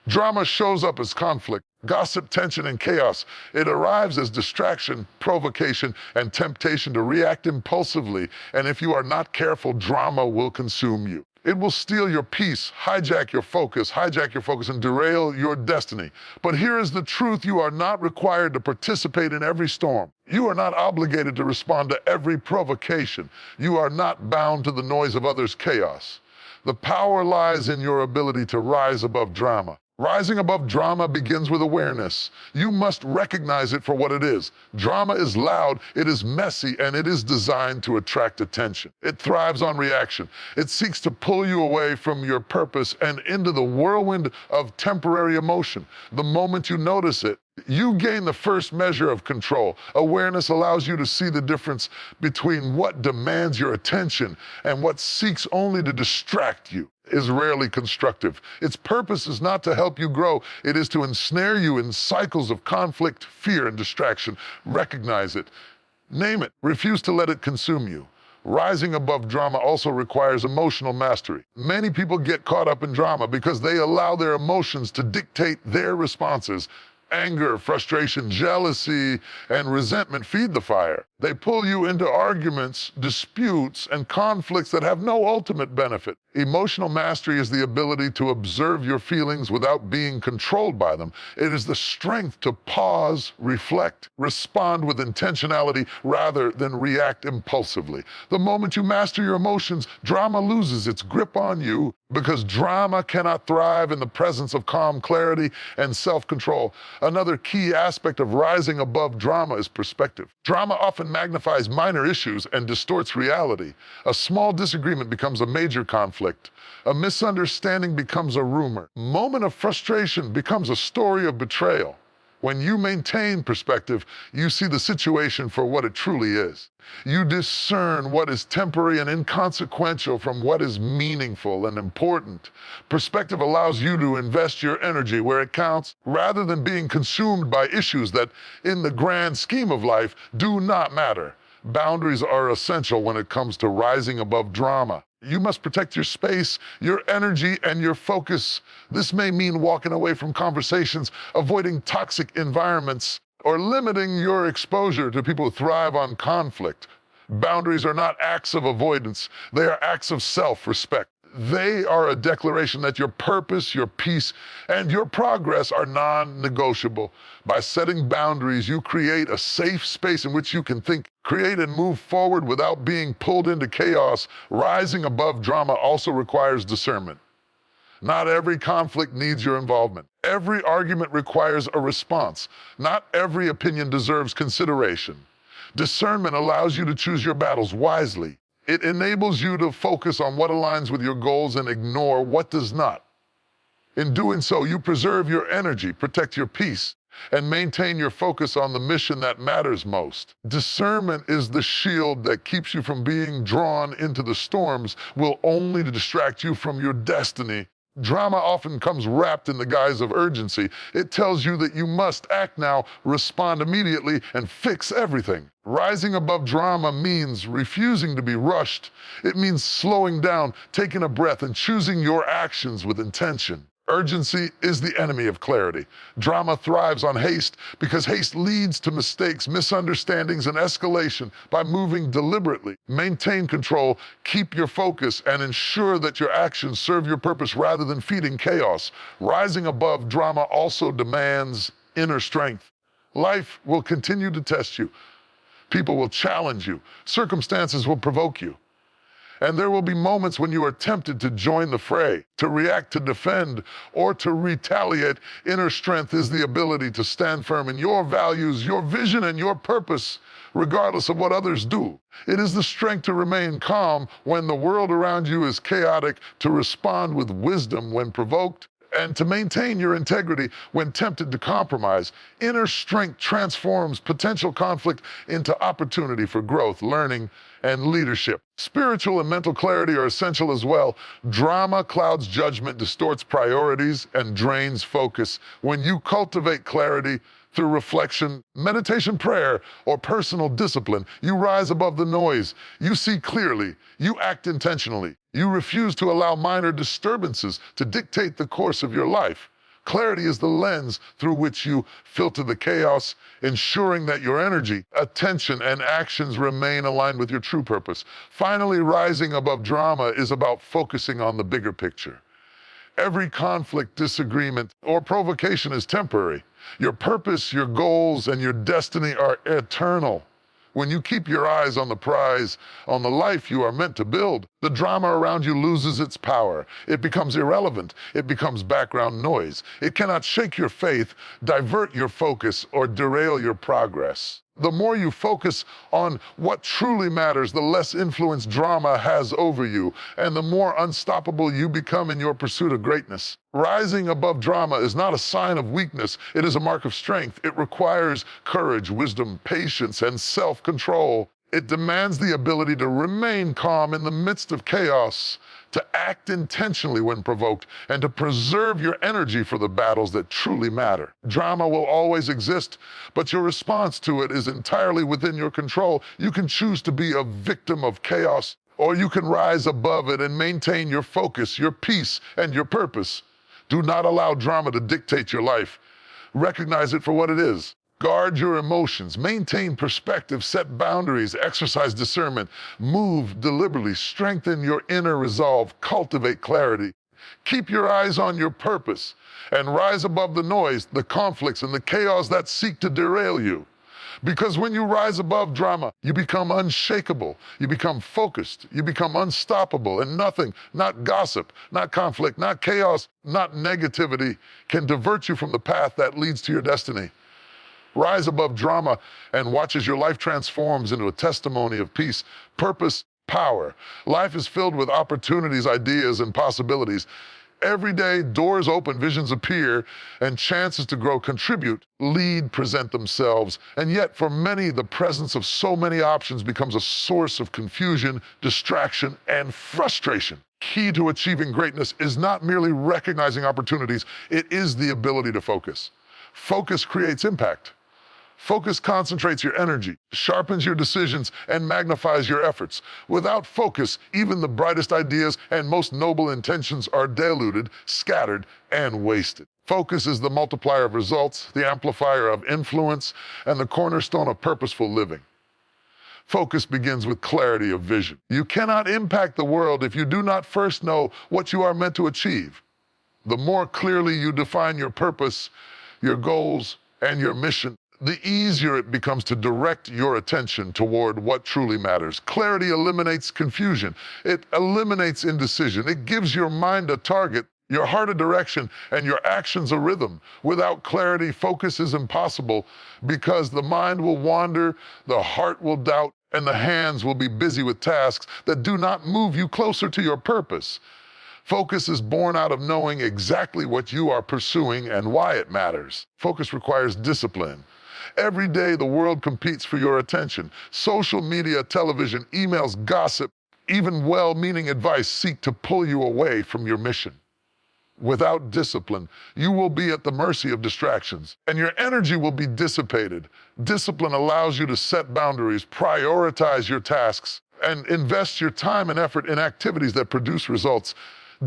Drama shows up as conflict, gossip, tension, and chaos. It arrives as distraction, provocation, and temptation to react impulsively. And if you are not careful, drama will consume you. It will steal your peace, hijack your focus, and derail your destiny. But here is the truth: you are not required to participate in every storm. You are not obligated to respond to every provocation. You are not bound to the noise of others' chaos. The power lies in your ability to rise above drama. Rising above drama begins with awareness. You must recognize it for what it is. Drama is loud, it is messy, and it is designed to attract attention. It thrives on reaction. It seeks to pull you away from your purpose and into the whirlwind of temporary emotion. The moment you notice it, you gain the first measure of control. Awareness allows you to see the difference between what demands your attention and what seeks only to distract you. Is rarely constructive. Its purpose is not to help you grow. It is to ensnare you in cycles of conflict, fear, and distraction. Recognize it. Name it. Refuse to let it consume you. Rising above drama also requires emotional mastery. Many people get caught up in drama because they allow their emotions to dictate their responses. Anger, frustration, jealousy, and resentment feed the fire. They pull you into arguments, disputes, and conflicts that have no ultimate benefit. Emotional mastery is the ability to observe your feelings without being controlled by them. It is the strength to pause, reflect, respond with intentionality rather than react impulsively. The moment you master your emotions, drama loses its grip on you, because drama cannot thrive in the presence of calm clarity and self-control. Another key aspect of rising above drama is perspective. Drama often magnifies minor issues and distorts reality. A small disagreement becomes a major conflict. A misunderstanding becomes a rumor. A moment of frustration becomes a story of betrayal. When you maintain perspective, you see the situation for what it truly is. You discern what is temporary and inconsequential from what is meaningful and important. Perspective allows you to invest your energy where it counts, rather than being consumed by issues that, in the grand scheme of life, do not matter. Boundaries are essential when it comes to rising above drama. You must protect your space, your energy, and your focus. This may mean walking away from conversations, avoiding toxic environments, or limiting your exposure to people who thrive on conflict. Boundaries are not acts of avoidance. They are acts of self-respect. They are a declaration that your purpose, your peace, and your progress are non-negotiable. By setting boundaries, you create a safe space in which you can think, create, and move forward without being pulled into chaos. Rising above drama also requires discernment. Not every conflict needs your involvement. Every argument requires a response. Not every opinion deserves consideration. Discernment allows you to choose your battles wisely. It enables you to focus on what aligns with your goals and ignore what does not. In doing so, you preserve your energy, protect your peace, and maintain your focus on the mission that matters most. Discernment is the shield that keeps you from being drawn into the storms, will only to distract you from your destiny. Drama often comes wrapped in the guise of urgency. It tells you that you must act now, respond immediately, and fix everything. Rising above drama means refusing to be rushed. It means slowing down, taking a breath, and choosing your actions with intention. Urgency is the enemy of clarity. Drama thrives on haste because haste leads to mistakes, misunderstandings, and escalation. By moving deliberately, maintain control, keep your focus, and ensure that your actions serve your purpose rather than feeding chaos. Rising above drama also demands inner strength. Life will continue to test you. People will challenge you. Circumstances will provoke you. And there will be moments when you are tempted to join the fray, to react, to defend, or to retaliate. Inner strength is the ability to stand firm in your values, your vision, and your purpose, regardless of what others do. It is the strength to remain calm when the world around you is chaotic, to respond with wisdom when provoked, and to maintain your integrity when tempted to compromise. Inner strength transforms potential conflict into opportunity for growth, learning, and leadership. Spiritual and mental clarity are essential as well. Drama clouds judgment, distorts priorities, and drains focus. When you cultivate clarity through reflection, meditation, prayer, or personal discipline, you rise above the noise. You see clearly. You act intentionally. You refuse to allow minor disturbances to dictate the course of your life. Clarity is the lens through which you filter the chaos, ensuring that your energy, attention, and actions remain aligned with your true purpose. Finally, rising above drama is about focusing on the bigger picture. Every conflict, disagreement, or provocation is temporary. Your purpose, your goals, and your destiny are eternal. When you keep your eyes on the prize, on the life you are meant to build, the drama around you loses its power. It becomes irrelevant. It becomes background noise. It cannot shake your faith, divert your focus, or derail your progress. The more you focus on what truly matters, the less influence drama has over you, and the more unstoppable you become in your pursuit of greatness. Rising above drama is not a sign of weakness. It is a mark of strength. It requires courage, wisdom, patience, and self-control. It demands the ability to remain calm in the midst of chaos, to act intentionally when provoked, and to preserve your energy for the battles that truly matter. Drama will always exist, but your response to it is entirely within your control. You can choose to be a victim of chaos, or you can rise above it and maintain your focus, your peace, and your purpose. Do not allow drama to dictate your life. Recognize it for what it is. Guard your emotions, maintain perspective, set boundaries, exercise discernment, move deliberately, strengthen your inner resolve, cultivate clarity. Keep your eyes on your purpose and rise above the noise, the conflicts, and the chaos that seek to derail you. Because when you rise above drama, you become unshakable, you become focused, you become unstoppable, and nothing, not gossip, not conflict, not chaos, not negativity, can divert you from the path that leads to your destiny. Rise above drama and watch as your life transforms into a testimony of peace, purpose, power. Life is filled with opportunities, ideas, and possibilities. Every day, doors open, visions appear, and chances to grow, contribute, lead, present themselves. And yet, for many, the presence of so many options becomes a source of confusion, distraction, and frustration. Key to achieving greatness is not merely recognizing opportunities, it is the ability to focus. Focus creates impact. Focus concentrates your energy, sharpens your decisions, and magnifies your efforts. Without focus, even the brightest ideas and most noble intentions are diluted, scattered, and wasted. Focus is the multiplier of results, the amplifier of influence, and the cornerstone of purposeful living. Focus begins with clarity of vision. You cannot impact the world if you do not first know what you are meant to achieve. The more clearly you define your purpose, your goals, and your mission, the easier it becomes to direct your attention toward what truly matters. Clarity eliminates confusion. It eliminates indecision. It gives your mind a target, your heart a direction, and your actions a rhythm. Without clarity, focus is impossible because the mind will wander, the heart will doubt, and the hands will be busy with tasks that do not move you closer to your purpose. Focus is born out of knowing exactly what you are pursuing and why it matters. Focus requires discipline. Every day, the world competes for your attention. Social media, television, emails, gossip, even well-meaning advice seek to pull you away from your mission. Without discipline, you will be at the mercy of distractions, and your energy will be dissipated. Discipline allows you to set boundaries, prioritize your tasks, and invest your time and effort in activities that produce results.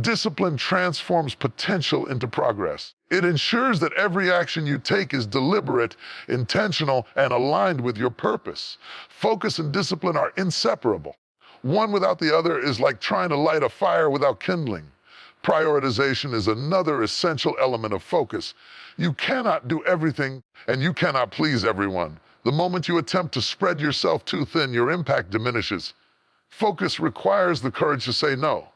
Discipline transforms potential into progress. It ensures that every action you take is deliberate, intentional, and aligned with your purpose. Focus and discipline are inseparable. One without the other is like trying to light a fire without kindling. Prioritization is another essential element of focus. You cannot do everything, and you cannot please everyone. The moment you attempt to spread yourself too thin, your impact diminishes. Focus requires the courage to say no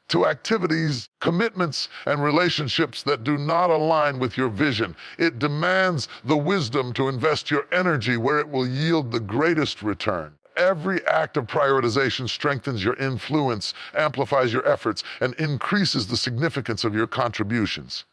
to activities, commitments, and relationships that do not align with your vision. It demands the wisdom to invest your energy where it will yield the greatest return. Every act of prioritization strengthens your influence, amplifies your efforts, and increases the significance of your contributions.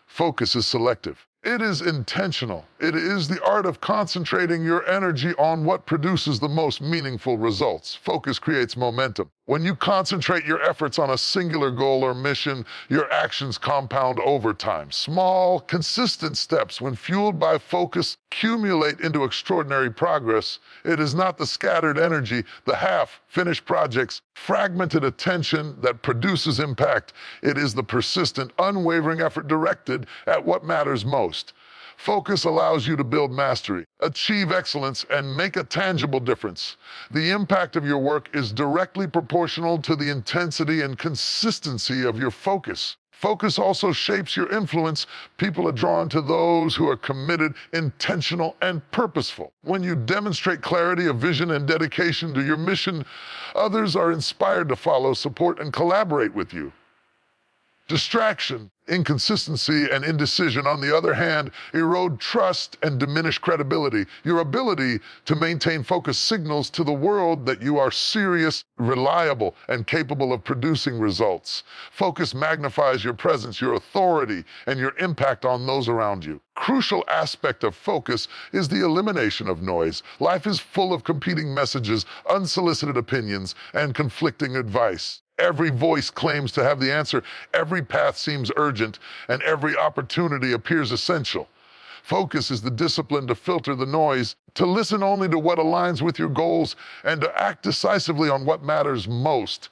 Focus is selective. It is intentional. It is the art of concentrating your energy on what produces the most meaningful results. Focus creates momentum. When you concentrate your efforts on a singular goal or mission, your actions compound over time. Small, consistent steps, when fueled by focus, accumulate into extraordinary progress. It is not the scattered energy, the half-finished projects, fragmented attention that produces impact. It is the persistent, unwavering effort directed at what matters most. Focus allows you to build mastery, achieve excellence, and make a tangible difference. The impact of your work is directly proportional to the intensity and consistency of your focus. Focus also shapes your influence. People are drawn to those who are committed, intentional, and purposeful. When you demonstrate clarity of vision and dedication to your mission, others are inspired to follow, support, and collaborate with you. Distraction, inconsistency, and indecision, on the other hand, erode trust and diminish credibility. Your ability to maintain focus signals to the world that you are serious, reliable, and capable of producing results. Focus magnifies your presence, your authority, and your impact on those around you. Crucial aspect of focus is the elimination of noise. Life is full of competing messages, unsolicited opinions, and conflicting advice. Every voice claims to have the answer, every path seems urgent, and every opportunity appears essential. Focus is the discipline to filter the noise, to listen only to what aligns with your goals, and to act decisively on what matters most.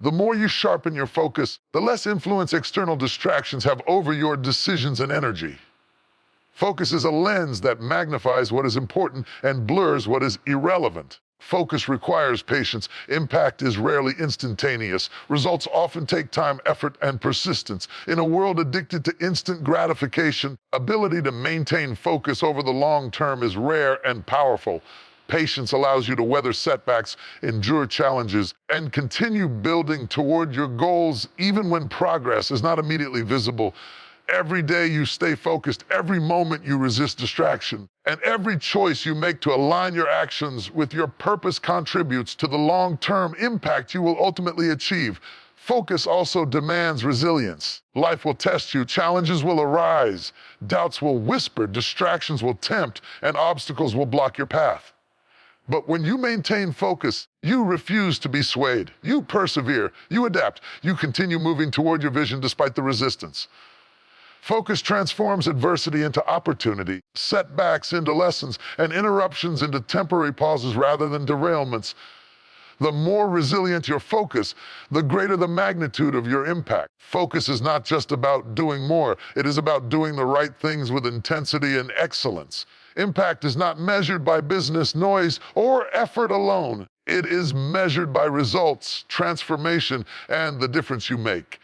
The more you sharpen your focus, the less influence external distractions have over your decisions and energy. Focus is a lens that magnifies what is important and blurs what is irrelevant. Focus requires patience. Impact is rarely instantaneous. Results often take time, effort, and persistence. In a world addicted to instant gratification, ability to maintain focus over the long term is rare and powerful. Patience allows you to weather setbacks, endure challenges, and continue building toward your goals even when progress is not immediately visible. Every day you stay focused, every moment you resist distraction, and every choice you make to align your actions with your purpose contributes to the long-term impact you will ultimately achieve. Focus also demands resilience. Life will test you, challenges will arise, doubts will whisper, distractions will tempt, and obstacles will block your path. But when you maintain focus, you refuse to be swayed. You persevere, you adapt, you continue moving toward your vision despite the resistance. Focus transforms adversity into opportunity, setbacks into lessons, and interruptions into temporary pauses rather than derailments. The more resilient your focus, the greater the magnitude of your impact. Focus is not just about doing more, it is about doing the right things with intensity and excellence. Impact is not measured by business noise or effort alone. It is measured by results, transformation, and the difference you make.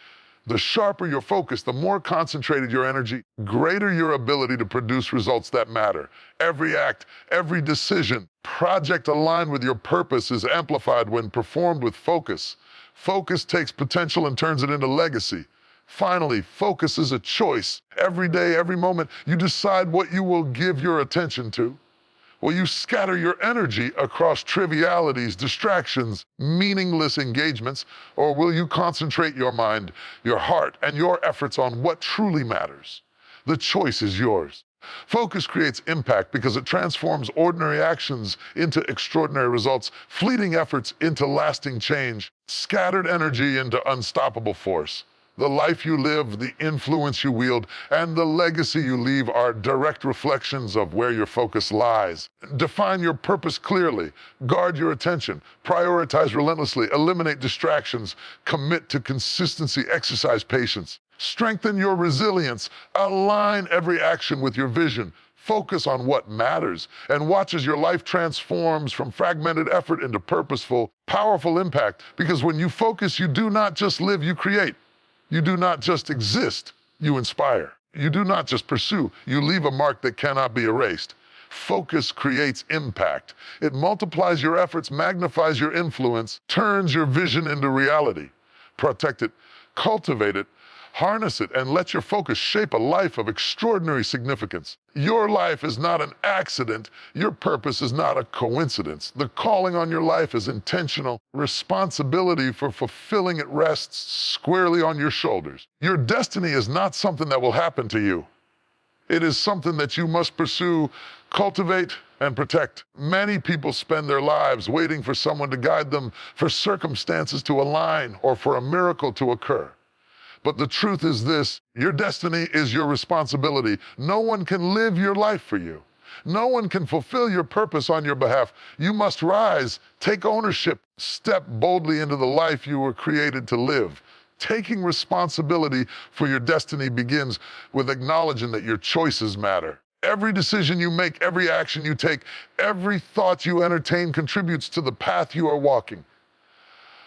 The sharper your focus, the more concentrated your energy, greater your ability to produce results that matter. Every act, every decision, project aligned with your purpose is amplified when performed with focus. Focus takes potential and turns it into legacy. Finally, focus is a choice. Every day, every moment, you decide what you will give your attention to. Will you scatter your energy across trivialities, distractions, meaningless engagements, or will you concentrate your mind, your heart, and your efforts on what truly matters? The choice is yours. Focus creates impact because it transforms ordinary actions into extraordinary results, fleeting efforts into lasting change, scattered energy into unstoppable force. The life you live, the influence you wield, and the legacy you leave are direct reflections of where your focus lies. Define your purpose clearly, guard your attention, prioritize relentlessly, eliminate distractions, commit to consistency, exercise patience. Strengthen your resilience, align every action with your vision, focus on what matters, and watch as your life transforms from fragmented effort into purposeful, powerful impact. Because when you focus, you do not just live, you create. You do not just exist, you inspire. You do not just pursue, you leave a mark that cannot be erased. Focus creates impact. It multiplies your efforts, magnifies your influence, turns your vision into reality. Protect it, cultivate it, Harness it and let your focus shape a life of extraordinary significance. Your life is not an accident. Your purpose is not a coincidence. The calling on your life is intentional. Responsibility for fulfilling it rests squarely on your shoulders. Your destiny is not something that will happen to you. It is something that you must pursue, cultivate, and protect. Many people spend their lives waiting for someone to guide them, for circumstances to align, or for a miracle to occur. But the truth is this: your destiny is your responsibility. No one can live your life for you. No one can fulfill your purpose on your behalf. You must rise, take ownership, step boldly into the life you were created to live. Taking responsibility for your destiny begins with acknowledging that your choices matter. Every decision you make, every action you take, every thought you entertain contributes to the path you are walking.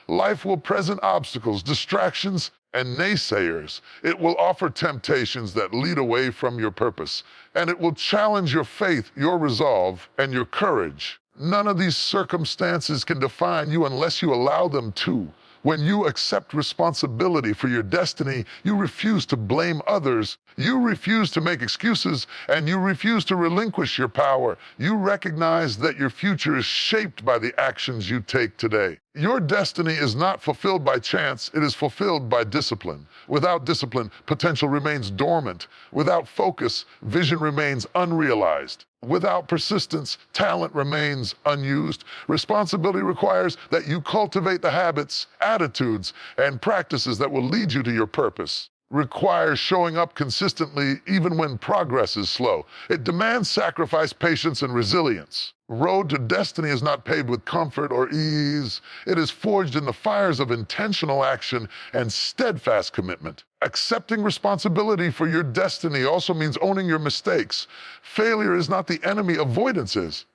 Life will present obstacles, distractions, and naysayers. It will offer temptations that lead away from your purpose, and it will challenge your faith, your resolve, and your courage. None of these circumstances can define you unless you allow them to. When you accept responsibility for your destiny, you refuse to blame others, you refuse to make excuses, and you refuse to relinquish your power. You recognize that your future is shaped by the actions you take today. Your destiny is not fulfilled by chance, it is fulfilled by discipline. Without discipline, potential remains dormant. Without focus, vision remains unrealized. Without persistence, talent remains unused. Responsibility requires that you cultivate the habits, attitudes, and practices that will lead you to your purpose. Requires showing up consistently even when progress is slow. It demands sacrifice, patience, and resilience. Road to destiny is not paved with comfort or ease. It is forged in the fires of intentional action and steadfast commitment. Accepting responsibility for your destiny also means owning your mistakes. Failure is not the enemy, avoidance is.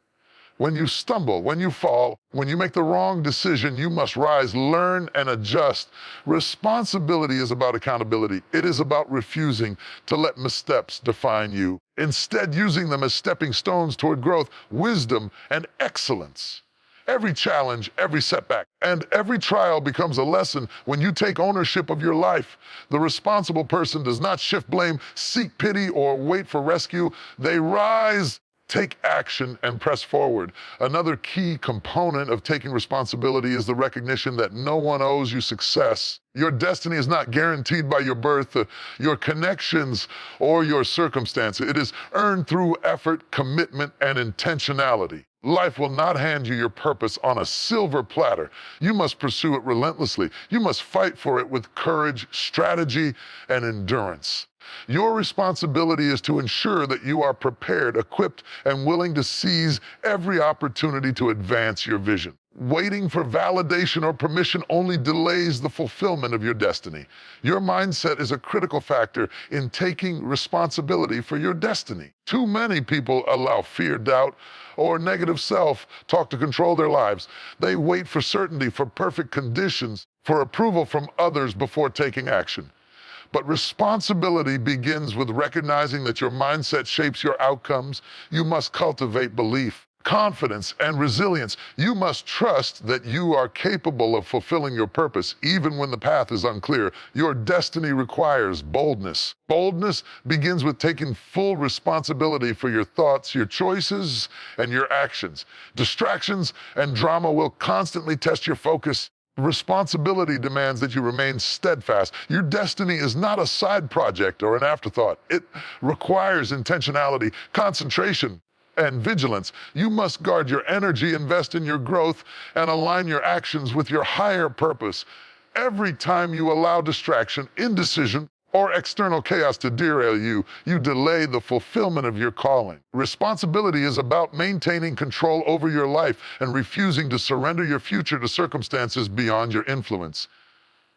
When you stumble, when you fall, when you make the wrong decision, you must rise, learn, and adjust. Responsibility is about accountability. It is about refusing to let missteps define you. Instead, using them as stepping stones toward growth, wisdom, and excellence. Every challenge, every setback, and every trial becomes a lesson when you take ownership of your life. The responsible person does not shift blame, seek pity, or wait for rescue. They rise, take action, and press forward. Another key component of taking responsibility is the recognition that no one owes you success. Your destiny is not guaranteed by your birth, your connections, or your circumstances. It is earned through effort, commitment, and intentionality. Life will not hand you your purpose on a silver platter. You must pursue it relentlessly. You must fight for it with courage, strategy, and endurance. Your responsibility is to ensure that you are prepared, equipped, and willing to seize every opportunity to advance your vision. Waiting for validation or permission only delays the fulfillment of your destiny. Your mindset is a critical factor in taking responsibility for your destiny. Too many people allow fear, doubt, or negative self-talk to control their lives. They wait for certainty, for perfect conditions, for approval from others before taking action. But responsibility begins with recognizing that your mindset shapes your outcomes. You must cultivate belief, confidence, and resilience. You must trust that you are capable of fulfilling your purpose, even when the path is unclear. Your destiny requires boldness. Boldness begins with taking full responsibility for your thoughts, your choices, and your actions. Distractions and drama will constantly test your focus. Responsibility demands that you remain steadfast. Your destiny is not a side project or an afterthought. It requires intentionality, concentration, and vigilance. You must guard your energy, invest in your growth, and align your actions with your higher purpose. Every time you allow distraction, indecision, or external chaos to derail you, you delay the fulfillment of your calling. Responsibility is about maintaining control over your life and refusing to surrender your future to circumstances beyond your influence.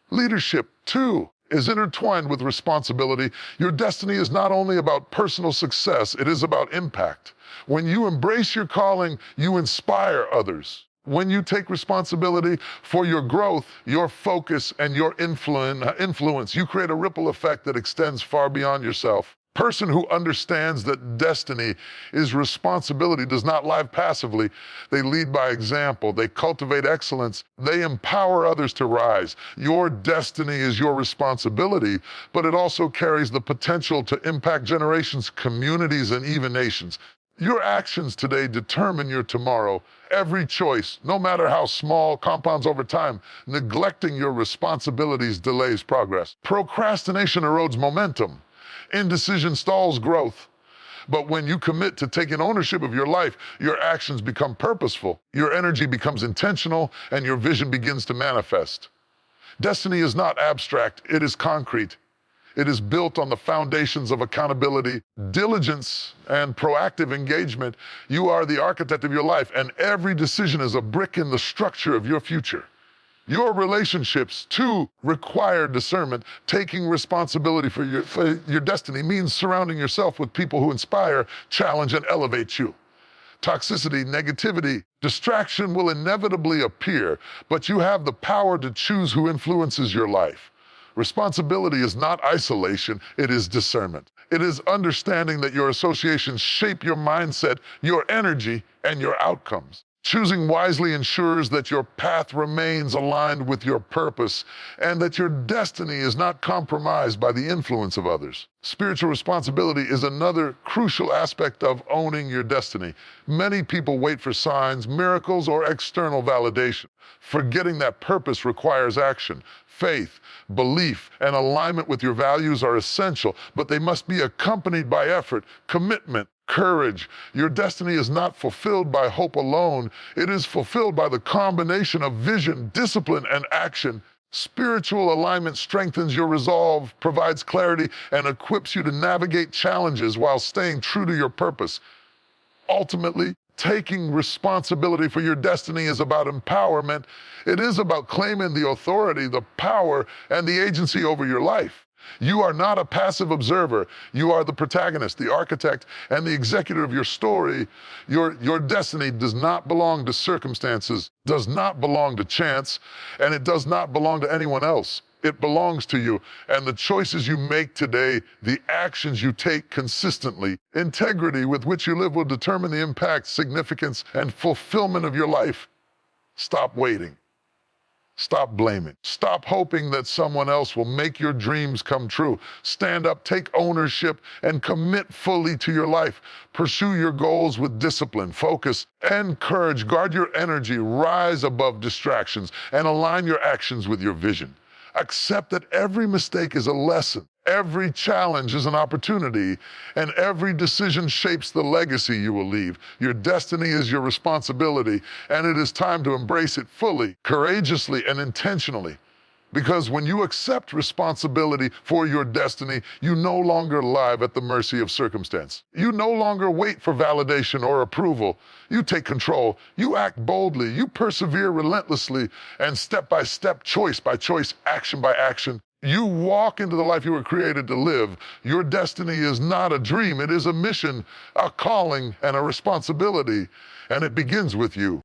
Leadership, too, is intertwined with responsibility. Your destiny is not only about personal success, it is about impact. When you embrace your calling, you inspire others. When you take responsibility for your growth, your focus, and your influence, you create a ripple effect that extends far beyond yourself. Person who understands that destiny is responsibility does not live passively. They lead by example. They cultivate excellence. They empower others to rise. Your destiny is your responsibility, but it also carries the potential to impact generations, communities, and even nations. Your actions today determine your tomorrow. Every choice, no matter how small, compounds over time. Neglecting your responsibilities delays progress. Procrastination erodes momentum. Indecision stalls growth. But when you commit to taking ownership of your life, your actions become purposeful, your energy becomes intentional, and your vision begins to manifest. Destiny is not abstract, it is concrete. It is built on the foundations of accountability, diligence, and proactive engagement. You are the architect of your life, and every decision is a brick in the structure of your future. Your relationships, too, require discernment. Taking responsibility for your destiny means surrounding yourself with people who inspire, challenge, and elevate you. Toxicity, negativity, distraction will inevitably appear, but you have the power to choose who influences your life. Responsibility is not isolation, it is discernment. It is understanding that your associations shape your mindset, your energy, and your outcomes. Choosing wisely ensures that your path remains aligned with your purpose and that your destiny is not compromised by the influence of others. Spiritual responsibility is another crucial aspect of owning your destiny. Many people wait for signs, miracles, or external validation, forgetting that purpose requires action. Faith, belief, and alignment with your values are essential, but they must be accompanied by effort, commitment, courage. Your destiny is not fulfilled by hope alone. It is fulfilled by the combination of vision, discipline, and action. Spiritual alignment strengthens your resolve, provides clarity, and equips you to navigate challenges while staying true to your purpose. Ultimately, taking responsibility for your destiny is about empowerment. It is about claiming the authority, the power, and the agency over your life. You are not a passive observer. You are the protagonist, the architect, and the executor of your story. Your destiny does not belong to circumstances, does not belong to chance, and it does not belong to anyone else. It belongs to you. And the choices you make today, the actions you take consistently, integrity with which you live will determine the impact, significance, and fulfillment of your life. Stop waiting. Stop blaming. Stop hoping that someone else will make your dreams come true. Stand up, take ownership, and commit fully to your life. Pursue your goals with discipline, focus, and courage. Guard your energy, rise above distractions, and align your actions with your vision. Accept that every mistake is a lesson. Every challenge is an opportunity, and every decision shapes the legacy you will leave. Your destiny is your responsibility, and it is time to embrace it fully, courageously, and intentionally. Because when you accept responsibility for your destiny, you no longer live at the mercy of circumstance. You no longer wait for validation or approval. You take control. You act boldly. You persevere relentlessly, and step by step, choice by choice, action by action, you walk into the life you were created to live. Your destiny is not a dream. It is a mission, a calling, and a responsibility. And it begins with you.